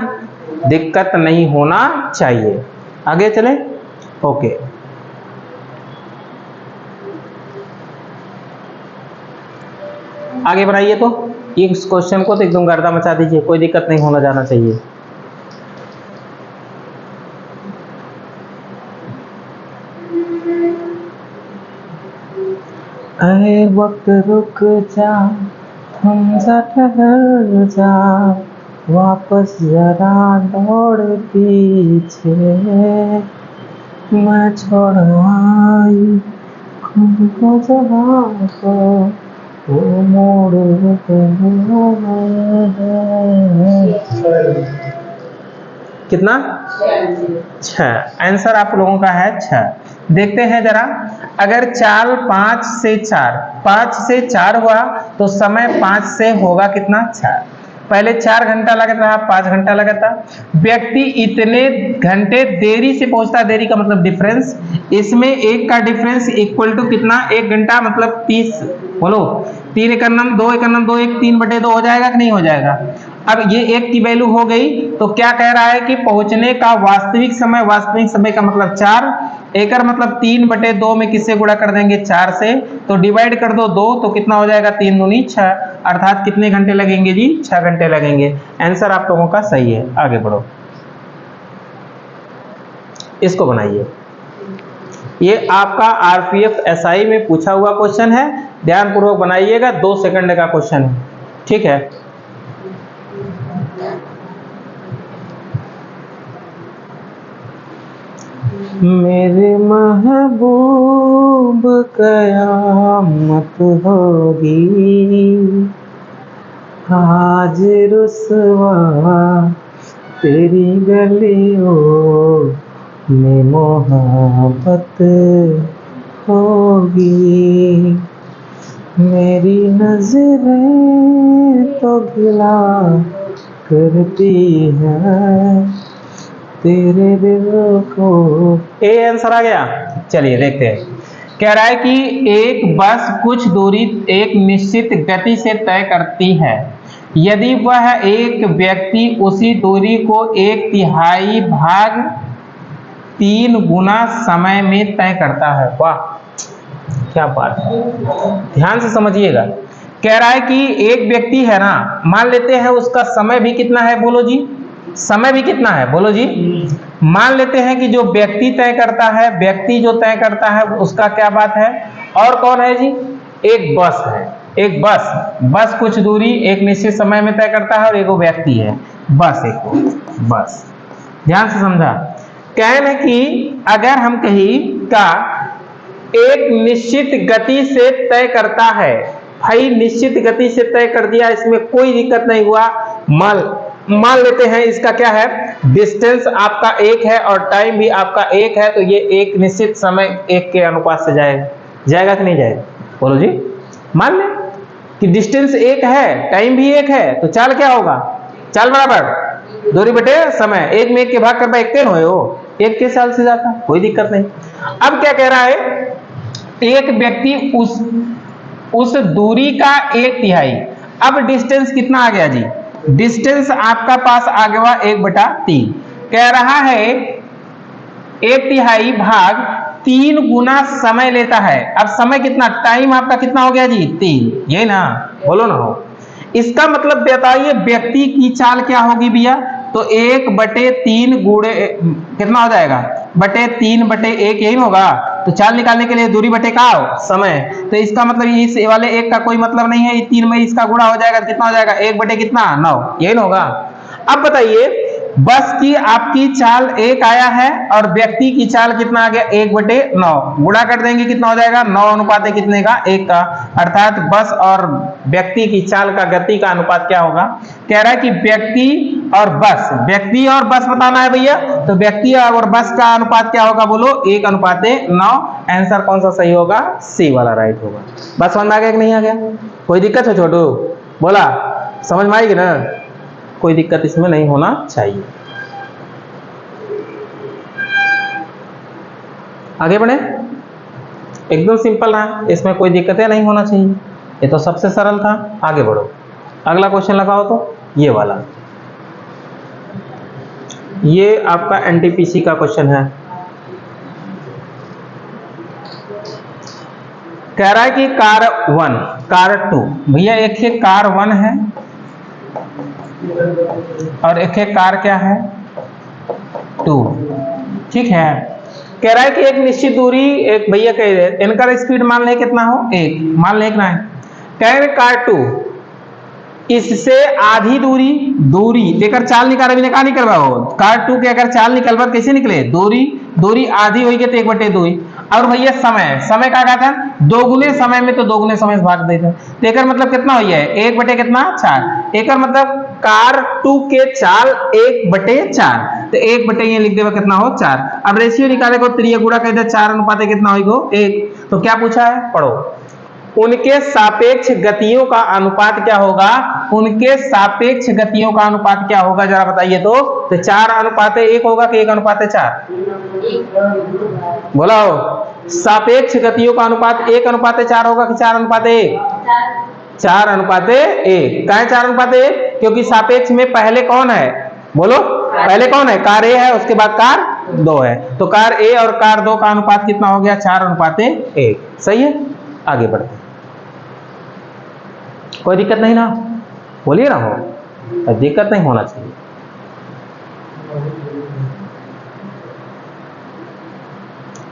Speaker 1: दिक्कत नहीं होना चाहिए। आगे चले, ओके। आगे बढ़ाइए, तो इस क्वेश्चन को तो एकदम गर्दा मचा दीजिए, कोई दिक्कत नहीं होना जाना चाहिए। अरे वक्त रुक जा, थम जा, ठहर जा, वापस जरा दौड़ पीछे, मैं छोड़ आई खुद को जहाँ को वो मोड़। कितना, 6। आंसर आप लोगों का है 6। देखते हैं जरा, अगर चाल 5 से 4, 5 से 4 हुआ तो समय 5 से होगा कितना, 4। पहले 4 घंटा लगता रहा, 5 घंटा लगता। व्यक्ति इतने घंटे देरी से पहुंचता, देरी का मतलब डिफरेंस, इसमें 1 का डिफरेंस इक्वल टू कितना, 1 घंटा मतलब 30। बोलो 3 एकम 2 एकम 2 1 3/2 हो जाएगा कि नहीं हो जाएगा। अब ये 1 की वैल्यू हो गई, तो क्या कह रहा है कि पहुंचने का वास्तविक समय, वास्तविक समय का मतलब 4, एकर मतलब 3/2 में किससे गुणा कर देंगे, 4 से, तो डिवाइड कर दो 2, तो कितना हो जाएगा, 3 दूनी 6, अर्थात कितने घंटे लगेंगे जी, 6 घंटे लगेंगे। आंसर आप लोगों का सही है, आगे बढ़ो। इसको बनाइए। ये आपका आरपीएफ एसआई में पूछा हुआ क्वेश्चन है, ध्यानपूर्वक बनाइएगा, 2 सेकंड का क्वेश्चन है, ठीक है। मेरे महबूब कयामत होगी, आज रुसवा तेरी गलियों में मोहब्बत होगी। मेरी नजरें तो गिला करती हैं तेरे दिल को। ए आंसर आ गया। चलिए देखते हैं। कह रहा है कि एक बस कुछ दूरी एक निश्चित गति से तय करती है, यदि वह एक व्यक्ति उसी दूरी को 1/3 भाग 3 गुना समय में तय करता है। वाह क्या बात है, ध्यान से समझिएगा। कह रहा है कि एक व्यक्ति है ना, मान लेते हैं उसका समय भी कितना है, बोलो जी, समय भी कितना है, बोलो जी। मान लेते हैं कि जो व्यक्ति तय करता है, व्यक्ति जो तय करता है उसका क्या बात है, और कौन है जी, एक बस है, एक बस कुछ दूरी एक निश्चित समय में तय करता है, और एक वो व्यक्ति है, बस एक बस। ध्यान से समझा। कहना है कि अगर हम कहीं का एक निश्चित गति से तय करता है, भाई निश्चित गति से तय कर दिया, इसमें कोई दिक्कत नहीं हुआ। मान लेते हैं इसका क्या है, डिस्टेंस आपका 1 है और टाइम भी आपका 1 है, तो ये एक निश्चित समय 1 के अनुपात से जाएगा कि नहीं जाएगा, बोलो जी। मान लें कि डिस्टेंस 1 है, टाइम भी 1 है, तो चाल क्या होगा, चाल बराबर दूरी बटे समय, 1 में 1 के भाग करना 1 10 हो, 1 के साल से जाता, कोई दिक्कत नहीं। अब क्या कह रहा है, एक व्यक्ति उस दूरी का 1/3, अब डिस्टेंस कितना आ गया जी, डिस्टेंस आपका पास आ गया 1/3, कह रहा है 1/3 भाग 3 गुना समय लेता है। अब समय कितना, टाइम आपका कितना हो गया जी, 3, यही ना, बोलो ना हो। इसका मतलब बताइए व्यक्ति की चाल क्या होगी भैया, तो 1/3 गुणे कितना हो जाएगा, बटे 3/1 यही होगा। तो चाल निकालने के लिए दूरी बटे का हो समय, तो इसका मतलब इस वाले 1 का कोई मतलब नहीं है, 3 में इसका गुणा हो जाएगा, कितना हो जाएगा, 1 कितना 9, यही होगा। अब बताइए बस की आपकी चाल 1 आया है और व्यक्ति की चाल कितना आ गया, 1/9, गुणा कर देंगे कितना हो जाएगा, 9 अनुपात कितने का, 1 का, अर्थात बस और व्यक्ति की चाल का गति का अनुपात क्या होगा। कह रहा है कि व्यक्ति और बस बताना है भैया, तो व्यक्ति और बस का अनुपात क्या होगा, बोलो 1/9। आंसर कौन सा सही होगा, सी वाला राइट होगा। बस समझ में आ गया कि नहीं आ गया, कोई दिक्कत है छोटू, बोला समझ में आएगी ना, कोई दिक्कत इसमें नहीं होना चाहिए। आगे बढ़े, एकदम सिंपल रहा, इसमें कोई दिक्कतें नहीं होना चाहिए, ये तो सबसे सरल था। आगे बढ़ो, अगला क्वेश्चन लगाओ, तो ये वाला, ये आपका एनटीपीसी का क्वेश्चन है। कह रहा है कि कार 1 कार 2, भैया एक है कार 1 है और एक है कार क्या है 2, ठीक है। कह रहा है कि एक निश्चित दूरी, एक भैया कह रहे इनका स्पीड मान ले कितना हो, 1 मान ले, इतना है। कह रहे कार 2 इससे आधी दूरी लेकर चाल निकाल, कहा निकलवा हो, कार 2 के अगर चाल निकलवा कैसे निकले, दूरी आधी होगी तो 1/2, और भैया समय का क्या था, 2 गुने समय में, तो 2 गुने समय से भाग देते, तो एक मतलब कितना हो है, 1/4, एक मतलब कार 2 के चाल 1/4, तो 1 ये लिख देगा कितना हो 4। अब रेशियो निकाले को 3 गुणा कर दे 4 अनुपात कितना हो 1। तो क्या पूछा है, पढ़ो, उनके सापेक्ष गतियों का अनुपात क्या होगा, उनके सापेक्ष गतियों का अनुपात क्या होगा जरा बताइए। तो 4:1 होगा कि 1:4, बोला हो, सापेक्ष गतियों का अनुपात 1:4 होगा कि 4:1, 4:1। कहा 4:1, क्योंकि सापेक्ष में पहले कौन है, बोलो पहले कौन है, कार ए है, उसके बाद कार 2 है, तो कार ए और कार 2 का अनुपात कितना हो गया, 4:1। सही है, आगे बढ़ते, कोई दिक्कत नहीं ना, बोलिए ना, हो दिक्कत नहीं होना चाहिए।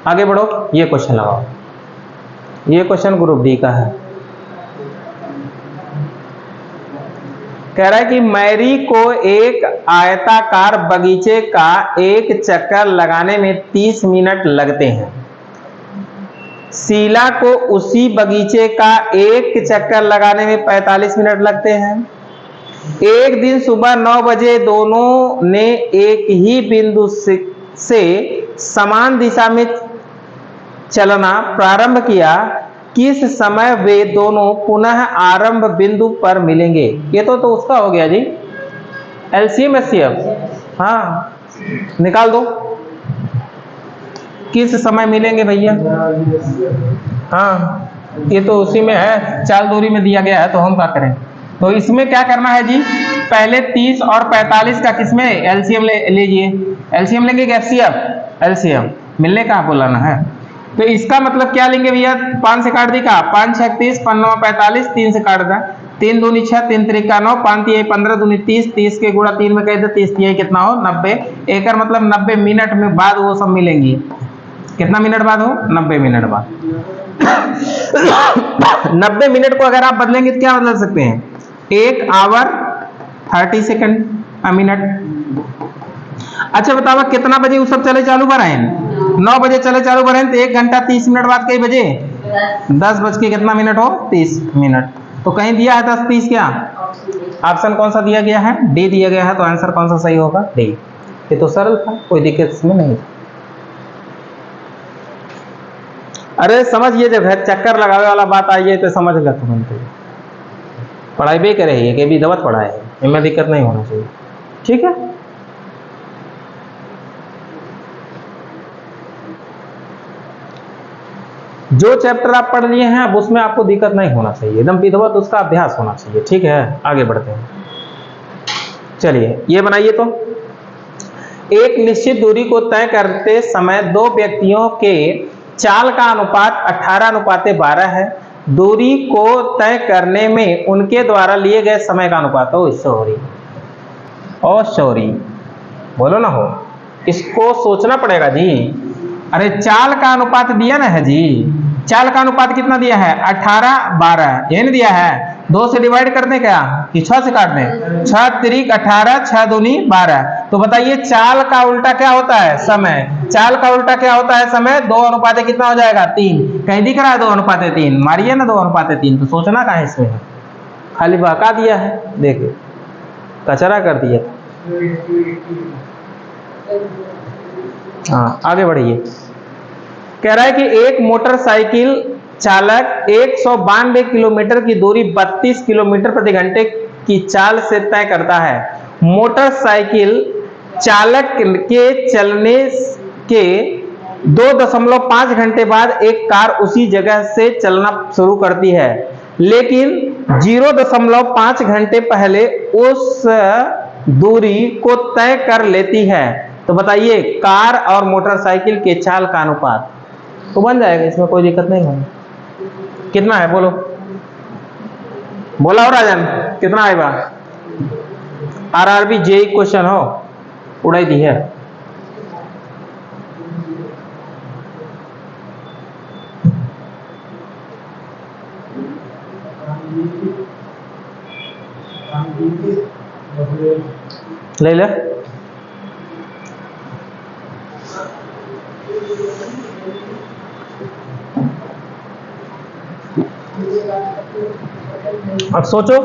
Speaker 1: आगे बढ़ो, ये क्वेश्चन लगाओ। ये क्वेश्चन ग्रुप डी का है। कह रहा है कि मैरी को एक आयताकार बगीचे का एक चक्कर लगाने में 30 मिनट लगते हैं। शीला को उसी बगीचे का एक चक्कर लगाने में 45 मिनट लगते हैं। एक दिन सुबह 9 बजे दोनों ने एक ही बिंदु से समान दिशा में चलना प्रारंभ किया। किस समय वे दोनों पुनः आरंभ बिंदु पर मिलेंगे? ये तो उसका हो गया जी, एलसीएम एचसीएफ। हाँ, निकाल दो। किस समय मिलेंगे भैया? हाँ, ये तो उसी में है, चाल दूरी में दिया गया है, तो हम क्या करें? तो इसमें क्या करना है जी, पहले 30 और 45 का किसमें एलसीएम लीजिए। एलसीएम लेंगे कि एफसीएफ? एलसीएम मिलने का बुलाना है। तो इसका मतलब क्या लेंगे भैया? 5 से काट दी का, 5 6 30, 5 9 45, 3 से काट दा, 3 दूनी 6, 3 त्रिका 9, 5 तिहाई 15, दूनी 30, 30 के गुणा 3 में कह दे 30 तिहाई कितना हो 90। एक मतलब 90 मिनट में बाद वो सब मिलेंगी। कितना मिनट बाद हो? 90 मिनट बाद। 90 मिनट को अगर आप बदलेंगे तो क्या बदल सकते हैं? 1 आवर 30 सेकंड मिनट। अच्छा बताओ, कितना बजे वो सब चले चालू कराए? 9 बजे चले चालू कराए, तो 1 घंटा 30 मिनट बाद कई बजे? 10 बज के कितना मिनट हो? 30 मिनट। तो कहीं दिया है 10 30 क्या? ऑप्शन कौन सा दिया गया है? डी दिया गया है। तो आंसर कौन सा सही होगा? डी। ये तो सरल था, कोई दिक्कत इसमें नहीं। अरे समझिए, जब है चक्कर लगावे वाला बात आई है तो समझ गया तुम। पढ़ाई भी करे है कि विधवत पढ़ाई है, इनमें दिक्कत नहीं होना चाहिए। ठीक है, जो चैप्टर आप पढ़ लिए हैं अब उसमें आपको दिक्कत नहीं होना चाहिए, एकदम विधवत उसका अभ्यास होना चाहिए। ठीक है, आगे बढ़ते हैं। चलिए ये बनाइए। तो एक निश्चित दूरी को तय करते समय दो व्यक्तियों के चाल का अनुपात 18:12 है। दूरी को तय करने में उनके द्वारा लिए गए समय का अनुपात। ओ सॉरी बोलो ना हो, इसको सोचना पड़ेगा जी। अरे चाल का अनुपात दिया ना है जी, चाल का अनुपात कितना दिया है? 18:12, यही नहीं दिया है? 2 से डिवाइड करते क्या कि 6 से काट दें? 6 त्रिक 18, 6 दूनी 12। तो बताइए चाल का उल्टा क्या होता है? समय। चाल का उल्टा क्या होता है? समय। 2 कितना हो जाएगा? 3। कहीं दिख रहा है 2:3? मारिए ना 2:3। तो सोचना कहाँ है इसमें, खाली बहका दिया है, देखिए कचरा कर दिया। हाँ आगे बढ़िए। कह रहा है कि एक मोटरसाइकिल चालक 192 किलोमीटर की दूरी 32 किलोमीटर प्रति घंटे की चाल से तय करता है। मोटरसाइकिल चालक के चलने के 2.5 घंटे बाद एक कार उसी जगह से चलना शुरू करती है, लेकिन 0.5 घंटे पहले उस दूरी को तय कर लेती है। तो बताइए कार और मोटरसाइकिल के चाल का अनुपात। तो बन जाएगा, इसमें कोई दिक्कत नहीं होगी। कितना है बोलो, बोला हो राजन, कितना आएगा? आरआरबी जेई क्वेश्चन हो, उड़ाई दी है। ले ले अब सोचो।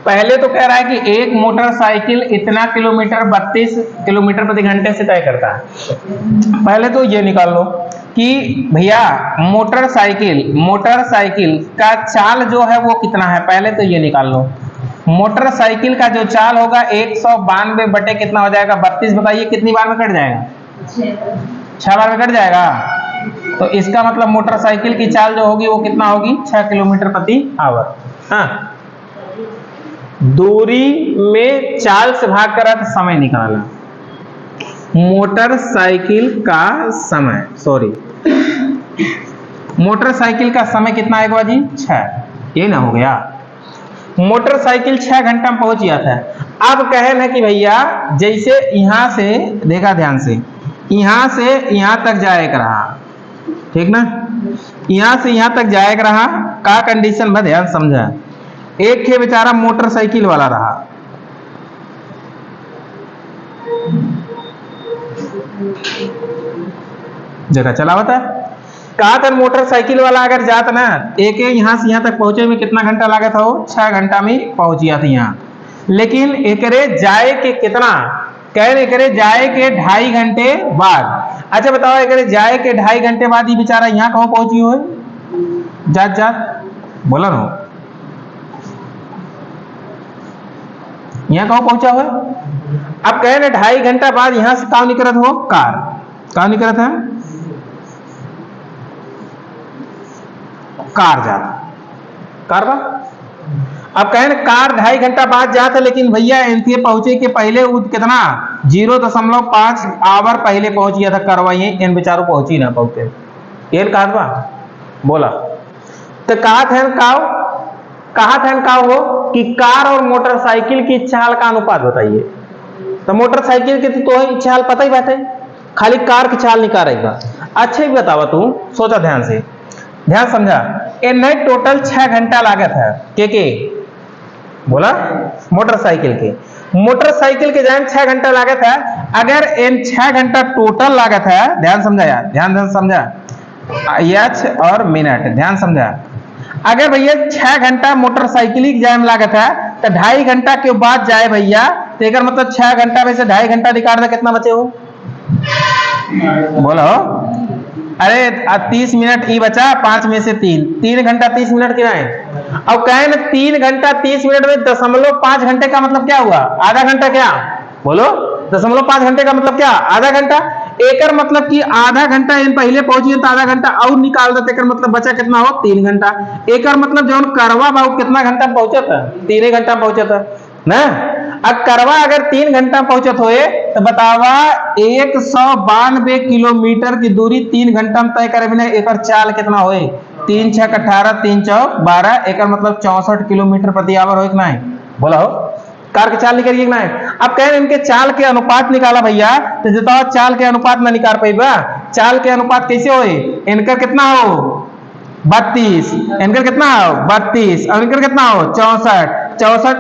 Speaker 1: पहले तो कह रहा है कि एक मोटरसाइकिल इतना किलोमीटर 32 किलोमीटर प्रति घंटे से तय करता है। पहले तो ये निकाल लो कि भैया मोटरसाइकिल का चाल जो है वो कितना है। पहले तो ये निकाल लो, मोटरसाइकिल का जो चाल होगा 192 बटे कितना हो जाएगा? 32। बताइए कितनी बार में कट जाएगा? 6 बार में कट जाएगा। तो इसका मतलब मोटरसाइकिल की चाल जो होगी वो कितना होगी? 6 किलोमीटर प्रति आवर। हाँ, दूरी में चाल से भाग कर अर्थ समय निकाला। मोटरसाइकिल का समय, मोटरसाइकिल का समय कितना आएगा जी? 6। ये ना हो गया, मोटरसाइकिल 6 घंटा में पहुंच गया था। अब कहे ना कि भैया जैसे यहां से देखा ध्यान से, यहाँ से यहाँ तक जाए रहा, ठीक ना, यहाँ से यहाँ तक जाए रहा का कंडीशन में ध्यान समझा। एक के बेचारा मोटरसाइकिल वाला रहा, जगह चला होता है कहा था मोटरसाइकिल वाला अगर जाता ना एक यहाँ से यहाँ तक पहुंचे में कितना घंटा लगा था, वो 6 घंटा में पहुंच गया था यहाँ। लेकिन एकरे जाए के कितना कह रहे, एकरे जाए के 2.5 घंटे बाद। अच्छा बताओ एकरे जाए के 2.5 घंटे बाद ये बेचारा यहाँ कहाँ पहुंची हो, जात जात बोला ना, यहाँ कहाँ पहुंचा हो। अब कह रहे 2.5 घंटा बाद यहाँ से कहाँ निकलत हो, कार कहाँ निकलत है, कार जाता कार बा। अब कहें कार 2.5 घंटा बाद जाता, लेकिन भैया इनके पहुंचे के पहले कितना 0.5 आवर पहले पहुंच गया था करवाइए, इन बेचारों पहुंची ना पहुंचे ये कहा बा बोला। तो कहा था हो कि कार और मोटरसाइकिल की चाल का अनुपात बताइए। तो मोटरसाइकिल की तो ही चाल पता ही बात है, खाली कार की चाल निकालेगा। अच्छा ही बतावा तू, सोचा ध्यान से, ध्यान समझा। इन्हें टोटल 6 घंटा लागत है के बोला मोटरसाइकिल के जाए 6 घंटा लागत है। अगर इन 6 घंटा टोटल लागत है, ध्यान समझा यार, ध्यान समझा, एच और मिनट ध्यान समझा। अगर भैया 6 घंटा मोटरसाइकिल की जाए में लागत है तो 2.5 घंटा के बाद जाए भैया, तो एक मतलब 6 घंटा में से 2.5 घंटा निकाल दे, कितना बचे हो बोलो। अरे 30 मिनट ई बचा, 5 में से 3 घंटा 30 मिनट किराए। अब कहें ना 3 घंटा 30 मिनट में 0.5 घंटे का मतलब क्या हुआ, आधा घंटा, क्या बोलो 0.5 घंटे का मतलब क्या, आधा घंटा। एकर मतलब कि आधा घंटा इन पहले पहुंची तो आधा घंटा और निकाल देते, एकर मतलब बचा कितना हो 3 घंटा। एकर मतलब जो करवा बाबू कितना घंटा पहुंचा था, 3 घंटा पहुंचा था ना। अब करवा अगर 3 घंटा पहुंचत होए तो बतावा 192 किलोमीटर की दूरी 3 घंटा में तय करे बिना एकर चाल कितना होए, 3 6 18 3 4 12, एकर मतलब 64 किलोमीटर प्रति आवर हो कि नहीं बोला हो। कार की चाल निकालिए कि नहीं। अब कह रहे इनके चाल के अनुपात निकाला भैया, तो बताओ चाल के अनुपात में निकाल पाइबा, चाल के अनुपात कैसे होए, इनका कितना हो 32, इनका कितना हो 32 और इनका कितना हो 64,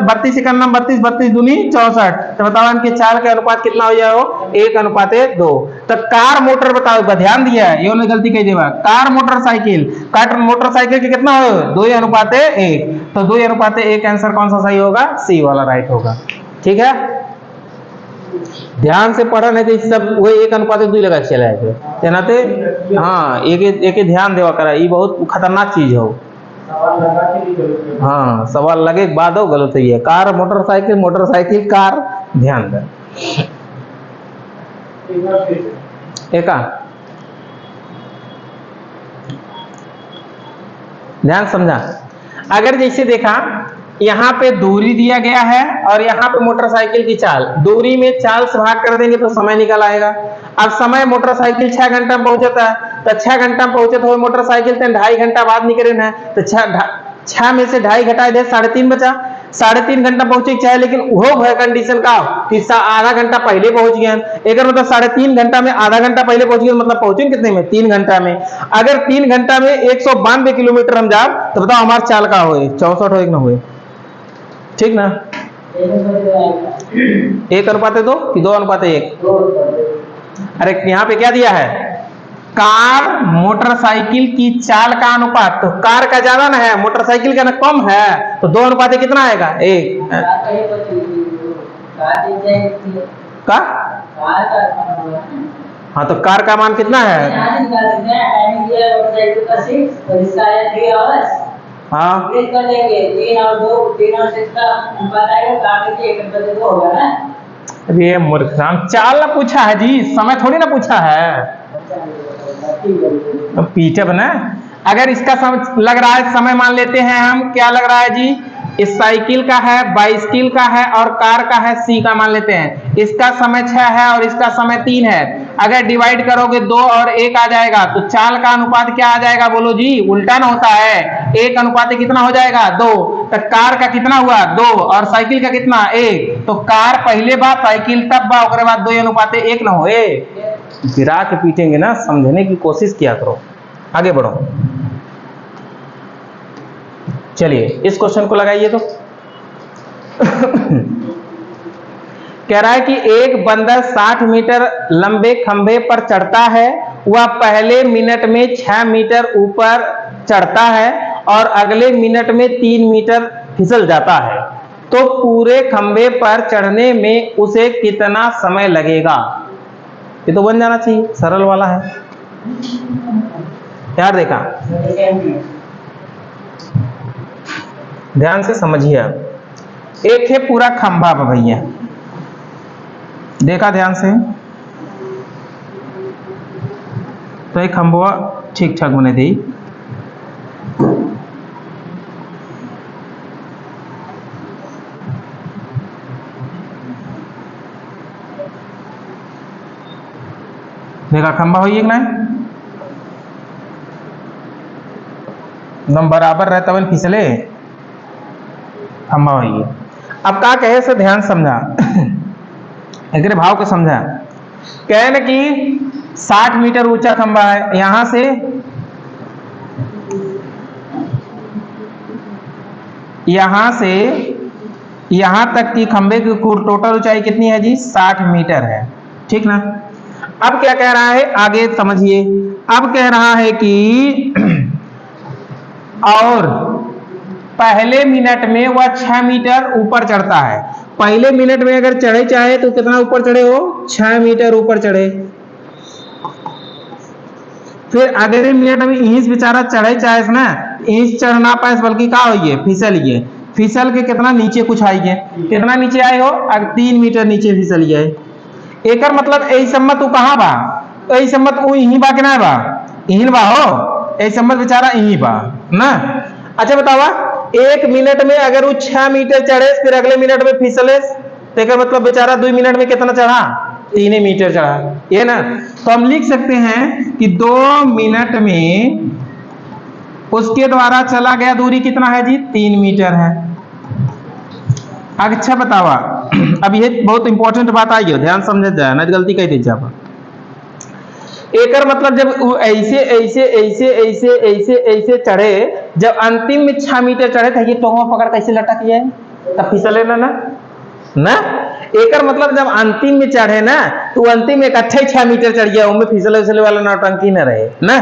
Speaker 1: 32 का नाम 32 दूनी 64। तो बताओ इनके चाल के अनुपात कितना हो जाए, 1:2। तो कार मोटर बताओ, ध्यान दिया ये उन्होंने गलती कही देवा, कार मोटरसाइकिल के कितना हो 2:1। तो 2:1 आंसर कौन सा सही होगा, सी वाला राइट होगा। ठीक है, ध्यान से पढ़ा नहीं तो सब वही 1:2 लगा के चला जाते। हाँ एक ध्यान देवा करा, ये बहुत खतरनाक चीज हो। हाँ सवाल लगे बाद हो गलत है, कार मोटरसाइकिल कार, ध्यान दे एक ध्यान समझा। अगर जैसे देखा यहाँ पे दूरी दिया गया है और यहाँ पे मोटरसाइकिल की चाल, दूरी में चाल से भाग कर देंगे तो समय निकल आएगा। अब समय मोटरसाइकिल 6 घंटा में पहुंचता है, तो 6 घंटा में पहुंचे तो मोटरसाइकिल 2.5 घंटा बाद निकले ना, तो 6 में से 2.5 घटाए दे 3.5 बचा, 3.5 घंटा पहुंचे चाहे, लेकिन वो कंडीशन का कि आधा घंटा पहले पहुंच गए। एक मतलब 3.5 घंटा में आधा घंटा पहले पहुंच गए, मतलब पहुंचे कितने में 3 घंटा में। अगर 3 घंटा में 192 किलोमीटर हम जाए तो बताओ हमारे चाल का हुए 64 हो ना हुए, ठीक ना। 1:2 कि 2:1। अरे यहाँ पे क्या दिया है, कार मोटरसाइकिल की चाल का अनुपात, तो कार का ज्यादा ना है मोटरसाइकिल का ना कम है, तो 2:1 कितना आएगा 1 का। हाँ तो कार का मान कितना है, हाँ
Speaker 2: 3 और 6 का अनुपात आएगा,
Speaker 1: अरे मूर्ख, हम चाल ना पूछा है जी, समय थोड़ी ना पूछा है, तो पीछे ना। अगर इसका समय लग रहा है, समय मान लेते हैं हम, क्या लग रहा है जी, इस साइकिल का है, बाइसिकल का है और कार का है, सी का मान लेते हैं। इसका समय 6 है और इसका समय 3 है। अगर डिवाइड करोगे 2 और 1 आ जाएगा, तो चाल का अनुपात क्या आ जाएगा बोलो जी, उल्टा ना होता है, 1:1 कितना हो जाएगा 2। तो कार का कितना हुआ 2 और साइकिल का कितना 1, तो कार पहले बा साइकिल तब बा, उसके बाद 2:1 ना होए, गिरा के पीटेंगे ना, समझने की कोशिश किया करो। आगे बढ़ो, चलिए इस क्वेश्चन को लगाइए तो। कह रहा है कि एक बंदर 60 मीटर लंबे खंभे पर चढ़ता है, वह पहले मिनट में 6 मीटर ऊपर चढ़ता है और अगले मिनट में 3 मीटर फिसल जाता है, तो पूरे खंभे पर चढ़ने में उसे कितना समय लगेगा? ये तो बन जाना चाहिए, सरल वाला है यार। देखा, ध्यान से समझिए। अब एक है पूरा खंभा भैया, देखा ध्यान से, तो एक खंभा ठीक ठाक बने दी। देखा खंभा होइए कि नहीं, एकदम बराबर रहता बन फिसले, खंभा होइए। अब का कहे से ध्यान समझा, एक भाव को समझा। कहे न कि 60 मीटर ऊंचा खंभा है, यहां से यहां तक की खंभे की टोटल ऊंचाई कितनी है जी? 60 मीटर है, ठीक ना। अब क्या कह रहा है, आगे समझिए। अब कह रहा है कि और पहले मिनट में वह 6 मीटर ऊपर चढ़ता है। पहले मिनट में अगर चढ़े चाहे तो कितना ऊपर चढ़े हो? 6 मीटर ऊपर चढ़े। फिर अगले मिनट में इंच बेचारा चढ़े चाहे ना, इंच चढ़ ना पाए बल्कि का होइए, फिसलिए। फिसल के कितना नीचे कुछ आइए, कितना नीचे आए हो? अगर 3 मीटर नीचे फिसलिए। एक मतलब ऐसा मत तू कहाँ बा, ऐसा मत वो यहीं बा के ना बा, यहीं बा हो, ऐसा मत बेचारा यहीं बा ना। अच्छा बतावा, एक मिनट में अगर वो 6 मीटर चढ़े फिर अगले मिनट में फिसले, तो एक मतलब बेचारा 2 मिनट में कितना चढ़ा? 3 मीटर चढ़ा, ये ना। तो हम लिख सकते हैं कि 2 मिनट में उसके द्वारा चला गया दूरी कितना है जी? 3 मीटर है। अच्छा बतावा, अब ये बहुत इंपॉर्टेंट बात आई है, ध्यान समझ जाए ना, गलती कह दीजिए आप। एकर मतलब जब ऐसे ऐसे ऐसे ऐसे ऐसे ऐसे चढ़े, जब अंतिम में 6 मीटर चढ़े थे, ये टोंगवा पकड़ कैसे लटक गया है, तब फिसले ना। एकर मतलब जब अंतिम में चढ़े ना, तो अंतिम में इकट्ठे 6 मीटर चढ़ गया, उनमें फिसले वाला नौटंकी न रहे ना।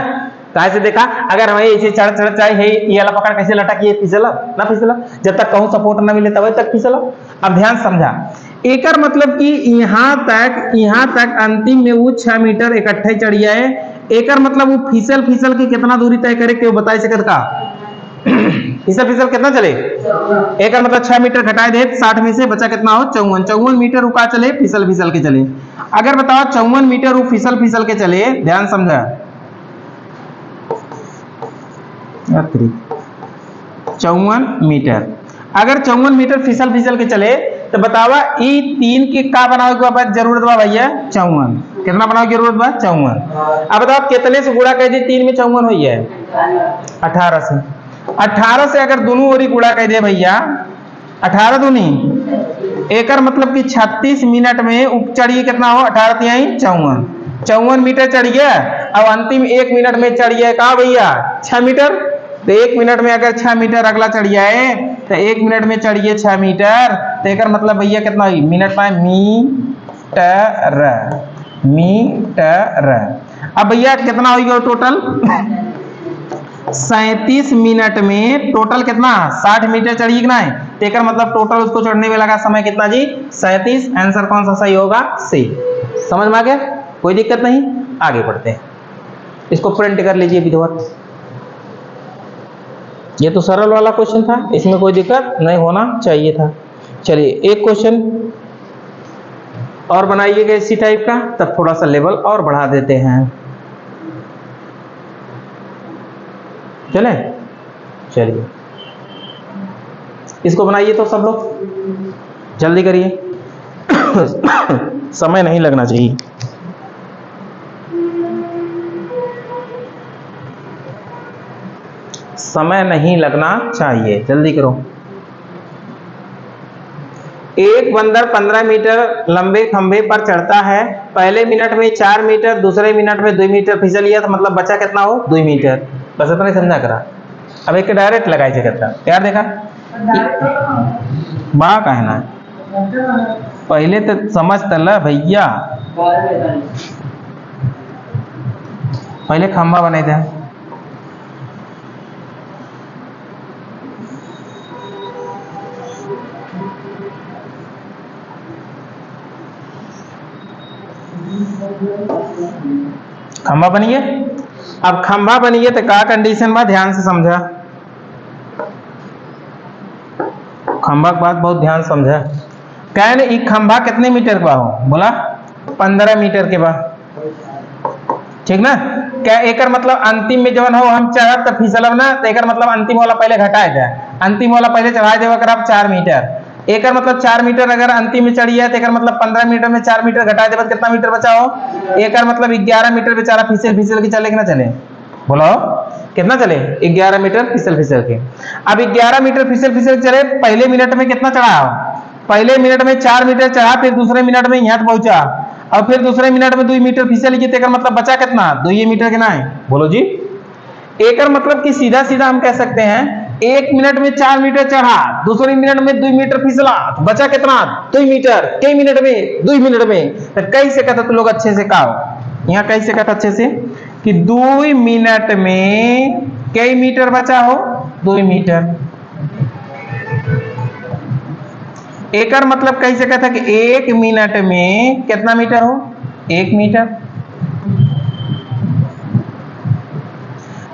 Speaker 1: कहा से देखा, अगर हमें ऐसे चढ़ चाहे ये वाला पकड़ कैसे लटक, ये फिसला ना फिसला, जब तक कहूं सपोर्ट ना मिले तब तक फिसला। अब ध्यान समझा, एकर मतलब कि यहाँ तक अंतिम में वो 6 मीटर इकट्ठे चढ़ जाए। एकर मतलब वो फिसल के कितना दूरी तय करे के बताई सकत का? फिसल कितना चले? एकर मतलब 6 मीटर घटाए दे, 60 में से बचा कितना हो? 54 मीटर रुका चले, फिसल के चले। अगर बताओ 54 मीटर वो फिसल के चले, ध्यान समझा, 54 मीटर, अगर 54 मीटर फिसल के चले, तो बतावा ई 3 के का बनावे के बाद जरूरत बा भैया? 54। कितना बनावे की जरूरत बा? 54। अब बताओ कितने से गुणा कर दी? 3 में 54 हुई है 18 से। 18 से अगर दोनों ओरी गुणा कर दे भैया, 18 दूनी, एकर मतलब कि 36 मिनट में चढ़िए कितना हो? 18 तिहाई 54 मीटर चढ़ गया। अब अंतिम 1 मिनट में चढ़ गया का भैया? 6 मीटर। तो 1 मिनट में अगर 6 मीटर अगला चढ़ जाए, तो 1 मिनट में चढ़िए 6 मीटर, तो एकर मतलब भैया कितना हुई? मिनट में मीटर। अब भैया कितना होगा टोटल? 37 मिनट में टोटल कितना? 60 मीटर चढ़िए कि नहीं, तेकर मतलब टोटल उसको चढ़ने में लगा समय कितना जी? 37। आंसर कौन सा सही होगा? सी। समझ में आ गया? कोई दिक्कत नहीं, आगे बढ़ते हैं। इसको प्रिंट कर लीजिए विधिवत। ये तो सरल वाला क्वेश्चन था, इसमें कोई दिक्कत नहीं होना चाहिए था। चलिए एक क्वेश्चन और बनाइएगा इसी टाइप का, तब थोड़ा सा लेवल और बढ़ा देते हैं। चले, चलिए इसको बनाइए तो सब लोग जल्दी करिए, समय नहीं लगना चाहिए। समय नहीं लगना चाहिए, जल्दी करो। एक बंदर 15 मीटर लंबे खंभे पर चढ़ता है, पहले मिनट में 4 मीटर, दूसरे मिनट में 2 मीटर फिसल लिया, तो मतलब बचा कितना हो 2 मीटर। बस इतना ही समझा करा। अब एक डायरेक्ट लगाई कहता यार, देखा बा कहना है पहले तो समझ तला भैया, पहले खंभा बने थे। खंभा बनिए। अब खंभा बनिए तो का कंडीशन में ध्यान से समझा, खंभा की बात बहुत ध्यान समझा। कहने एक खंभा कितने मीटर का हो, बोला 15 मीटर के बाद, ठीक ना। क्या एकर मतलब अंतिम में जवन हो हम चढ़ब तो फिसलब ना, तो एकर मतलब अंतिम वाला पहले घटाए जाए, अंतिम वाला पहले चढ़ाए देवा कर 4 मीटर। एकर मतलब 4 मीटर अगर अंतिम में चढ़िए तो एकर मतलब 15 मीटर में 4 मीटर घटा देवा कितना मीटर बचा हो, एकर मतलब 11 मीटर बेचारा फिसल फिसल के चले कि ना चले, बोलो कितना चले 11 मीटर फिसल फिसल के। अब 11 मीटर फिसल फिसल चले, पहले मिनट में कितना चढ़ा हो, पहले मिनट में 4 मीटर चढ़ा, फिर दूसरे मिनट में यहाँ पहुंचा, और फिर दूसरे मिनट में 2 मीटर फिसल गई, एकर मतलब बचा कितना 2 मीटर के ना है, बोलो जी। एकर मतलब कि सीधा सीधा हम कह सकते हैं 1 मिनट में 4 मीटर चढ़ा, दूसरे मिनट में 2 मीटर फिसला, तो बचा कितना 2 मीटर, कई मिनट में 2 मिनट में। तो कैसे कहते तो लोग अच्छे से कहो, यहाँ कैसे कहते अच्छे से कि 2 मिनट में कई मीटर बचा हो 2 मीटर। एकर मतलब कैसे कहता कि 1 मिनट में कितना मीटर हो 1 मीटर।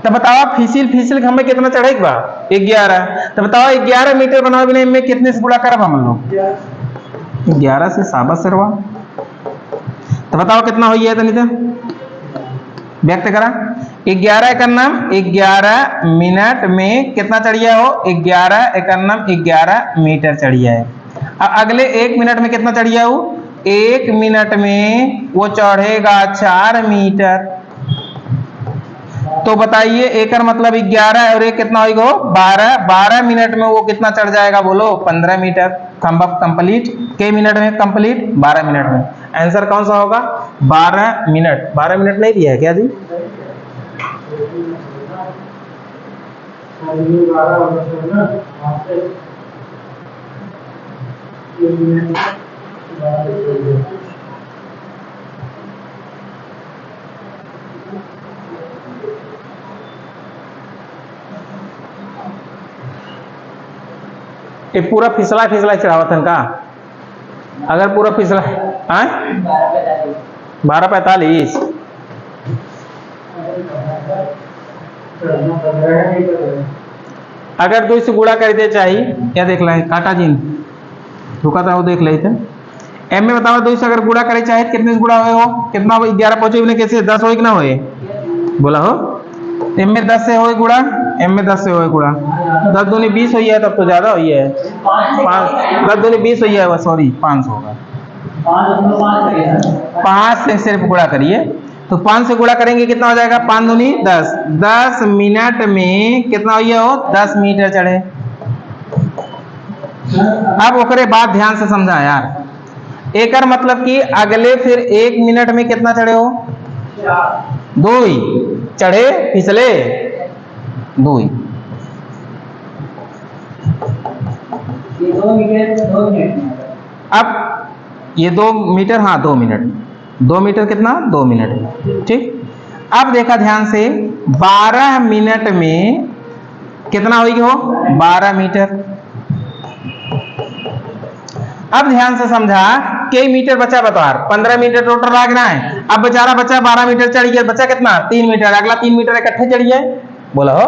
Speaker 1: तो बताओ फिसिल फिसिल हमें कितना चढ़े बा 11, तो बताओ 11 मीटर बनाओ बिना में कितने से गुणा करब हम लोग 11 से, साबा सरवा। तो बताओ कितना हो गया तनिक व्यक्त करा। 11 का नाम 11 मिनट में कितना चढ़िया हो 11 एक नाम 11 मीटर चढ़िया है। अगले 1 मिनट में कितना चढ़िया हो, 1 मिनट में वो चढ़ेगा 4 मीटर। तो बताइए एकर मतलब 11 और एक कितना होगा 12, 12 मिनट में वो कितना चढ़ जाएगा बोलो 15 मीटर। खंभा कंप्लीट के मिनट में कंप्लीट 12 मिनट में। आंसर कौन सा होगा 12 मिनट। 12 मिनट नहीं दिया है क्या जी, ये पूरा फिसला फिसला चढ़ावत का, अगर पूरा फिसला 12:45 अगर 2 से गुणा कर दे चाहिए, क्या देख ला काटा जी रुका था वो देख ले थे एम में बताओ 2 से अगर गुणा करे चाहे कितने से गुणा हो कितना 11 पहुंचे कैसे 10 हो कि ना होए, बोला हो एम में 10 से होए गुणा, एम में 10 से होए गुणा, 10 दूनी 20 हुई है, तब तो ज्यादा हुई है 10 दूनी 20 हुई है, सॉरी 5 होगा 5 से सिर्फ गुणा करिए, तो 5 से गुणा करेंगे कितना हो जाएगा 5 दूनी 10, 10 मिनट में कितना हुई हो 10 मीटर चढ़े। अब ओकरे बाद ध्यान से समझा यार, एकर मतलब कि अगले फिर 1 मिनट में कितना चढ़े हो 2 ही चढ़े फिसले 2 ही। अब ये 2 मीटर, हाँ 2 मिनट, 2 मीटर कितना 2 मिनट ठीक। अब देखा ध्यान से 12 मिनट में कितना हुई हो 12 मीटर। अब ध्यान से समझा कई मीटर बचा बता 15 मीटर टोटल लागना है। अब बेचारा बचा 12 मीटर चढ़ गया, बचा कितना 3 मीटर, अगला 3 मीटर इकट्ठे चढ़िए, बोला हो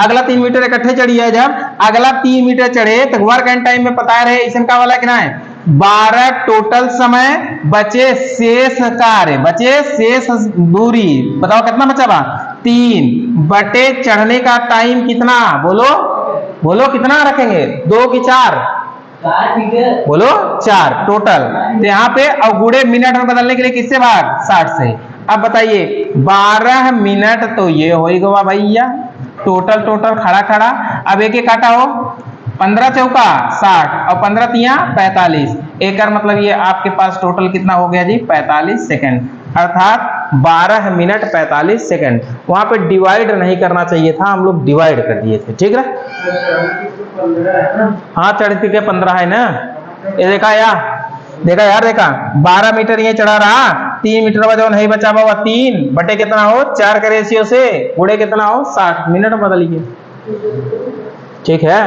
Speaker 1: अगला 3 मीटर इकट्ठे चढ़िए। जब अगला 3 मीटर चढ़े तो वर्क एंड टाइम में पता रहे इसन का वाला कितना है 12 टोटल समय, बचे शेष कार्य, बचे शेष दूरी, बताओ कितना बचा बा 3 बटे चढ़ने का टाइम कितना, बोलो बोलो कितना रखेंगे 2 की 4, बोलो 4 टोटल। तो यहाँ पे और गुड़े मिनट में बदलने के लिए किससे भाग 60 से। अब बताइए 12 मिनट तो ये होगा भैया टोटल टोटल खड़ा खड़ा। अब एक एक काटा हो 15 चौका 60 और 15 तिया 45। एकर मतलब ये आपके पास टोटल कितना हो गया जी 45 सेकंड, अर्थात 12 मिनट 45 सेकंड। वहां पे डिवाइड नहीं करना चाहिए था, हम लोग डिवाइड कर दिए थे, ठीक है। हाँ चढ़ के 15 है ना, ये देखा यार देखा 12 मीटर ये चढ़ा रहा, 3 मीटर जो नहीं बचा हुआ 3 बटे कितना हो 4 के रेशियो से गुणे कितना हो 60 मिनट बदलिए, ठीक है।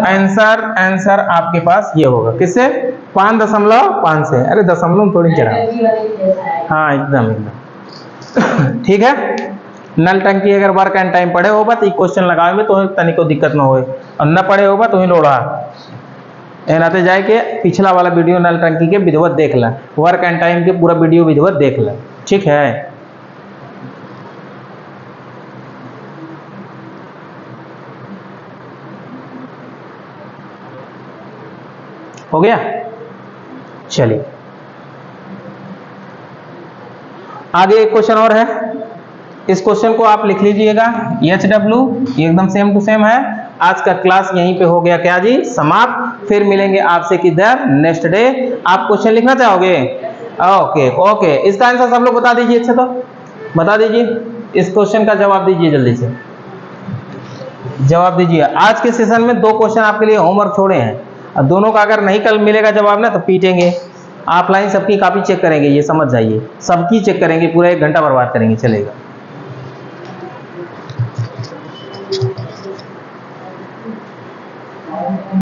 Speaker 1: आंसर आपके पास ये होगा किससे 5.5 से, अरे दशमलव थोड़ी चढ़ा, हाँ एकदम ठीक है। नल टंकी अगर वर्क एंड टाइम पढ़े होगा तो क्वेश्चन लगावे में तो तनिको दिक्कत ना होए, और न पढ़े होगा तो ही लोड़ा एनाते जाए के पिछला वाला वीडियो नल टंकी के विधिवत देख ला, वर्क एंड टाइम के पूरा वीडियो विधिवत देख ला, ठीक है। हो गया, चलिए आगे एक क्वेश्चन और है, इस क्वेश्चन को आप लिख लीजिएगा HW, एकदम सेम टू सेम है। आज का क्लास यहीं पे हो गया क्या जी समाप्त, फिर मिलेंगे आपसे किधर नेक्स्ट डे। आप क्वेश्चन लिखना चाहोगे? ओके, इसका आंसर सब लोग बता दीजिए, अच्छा तो बता दीजिए, इस क्वेश्चन का जवाब दीजिए, जल्दी से जवाब दीजिए। आज के सेशन में 2 क्वेश्चन आपके लिए होमवर्क छोड़े हैं, और दोनों का अगर नहीं कल मिलेगा जवाब ना तो पीटेंगे। ऑफलाइन सबकी कॉपी चेक करेंगे, ये समझ जाइए, सबकी चेक करेंगे, पूरा 1 घंटा बर्बाद करेंगे, चलेगा।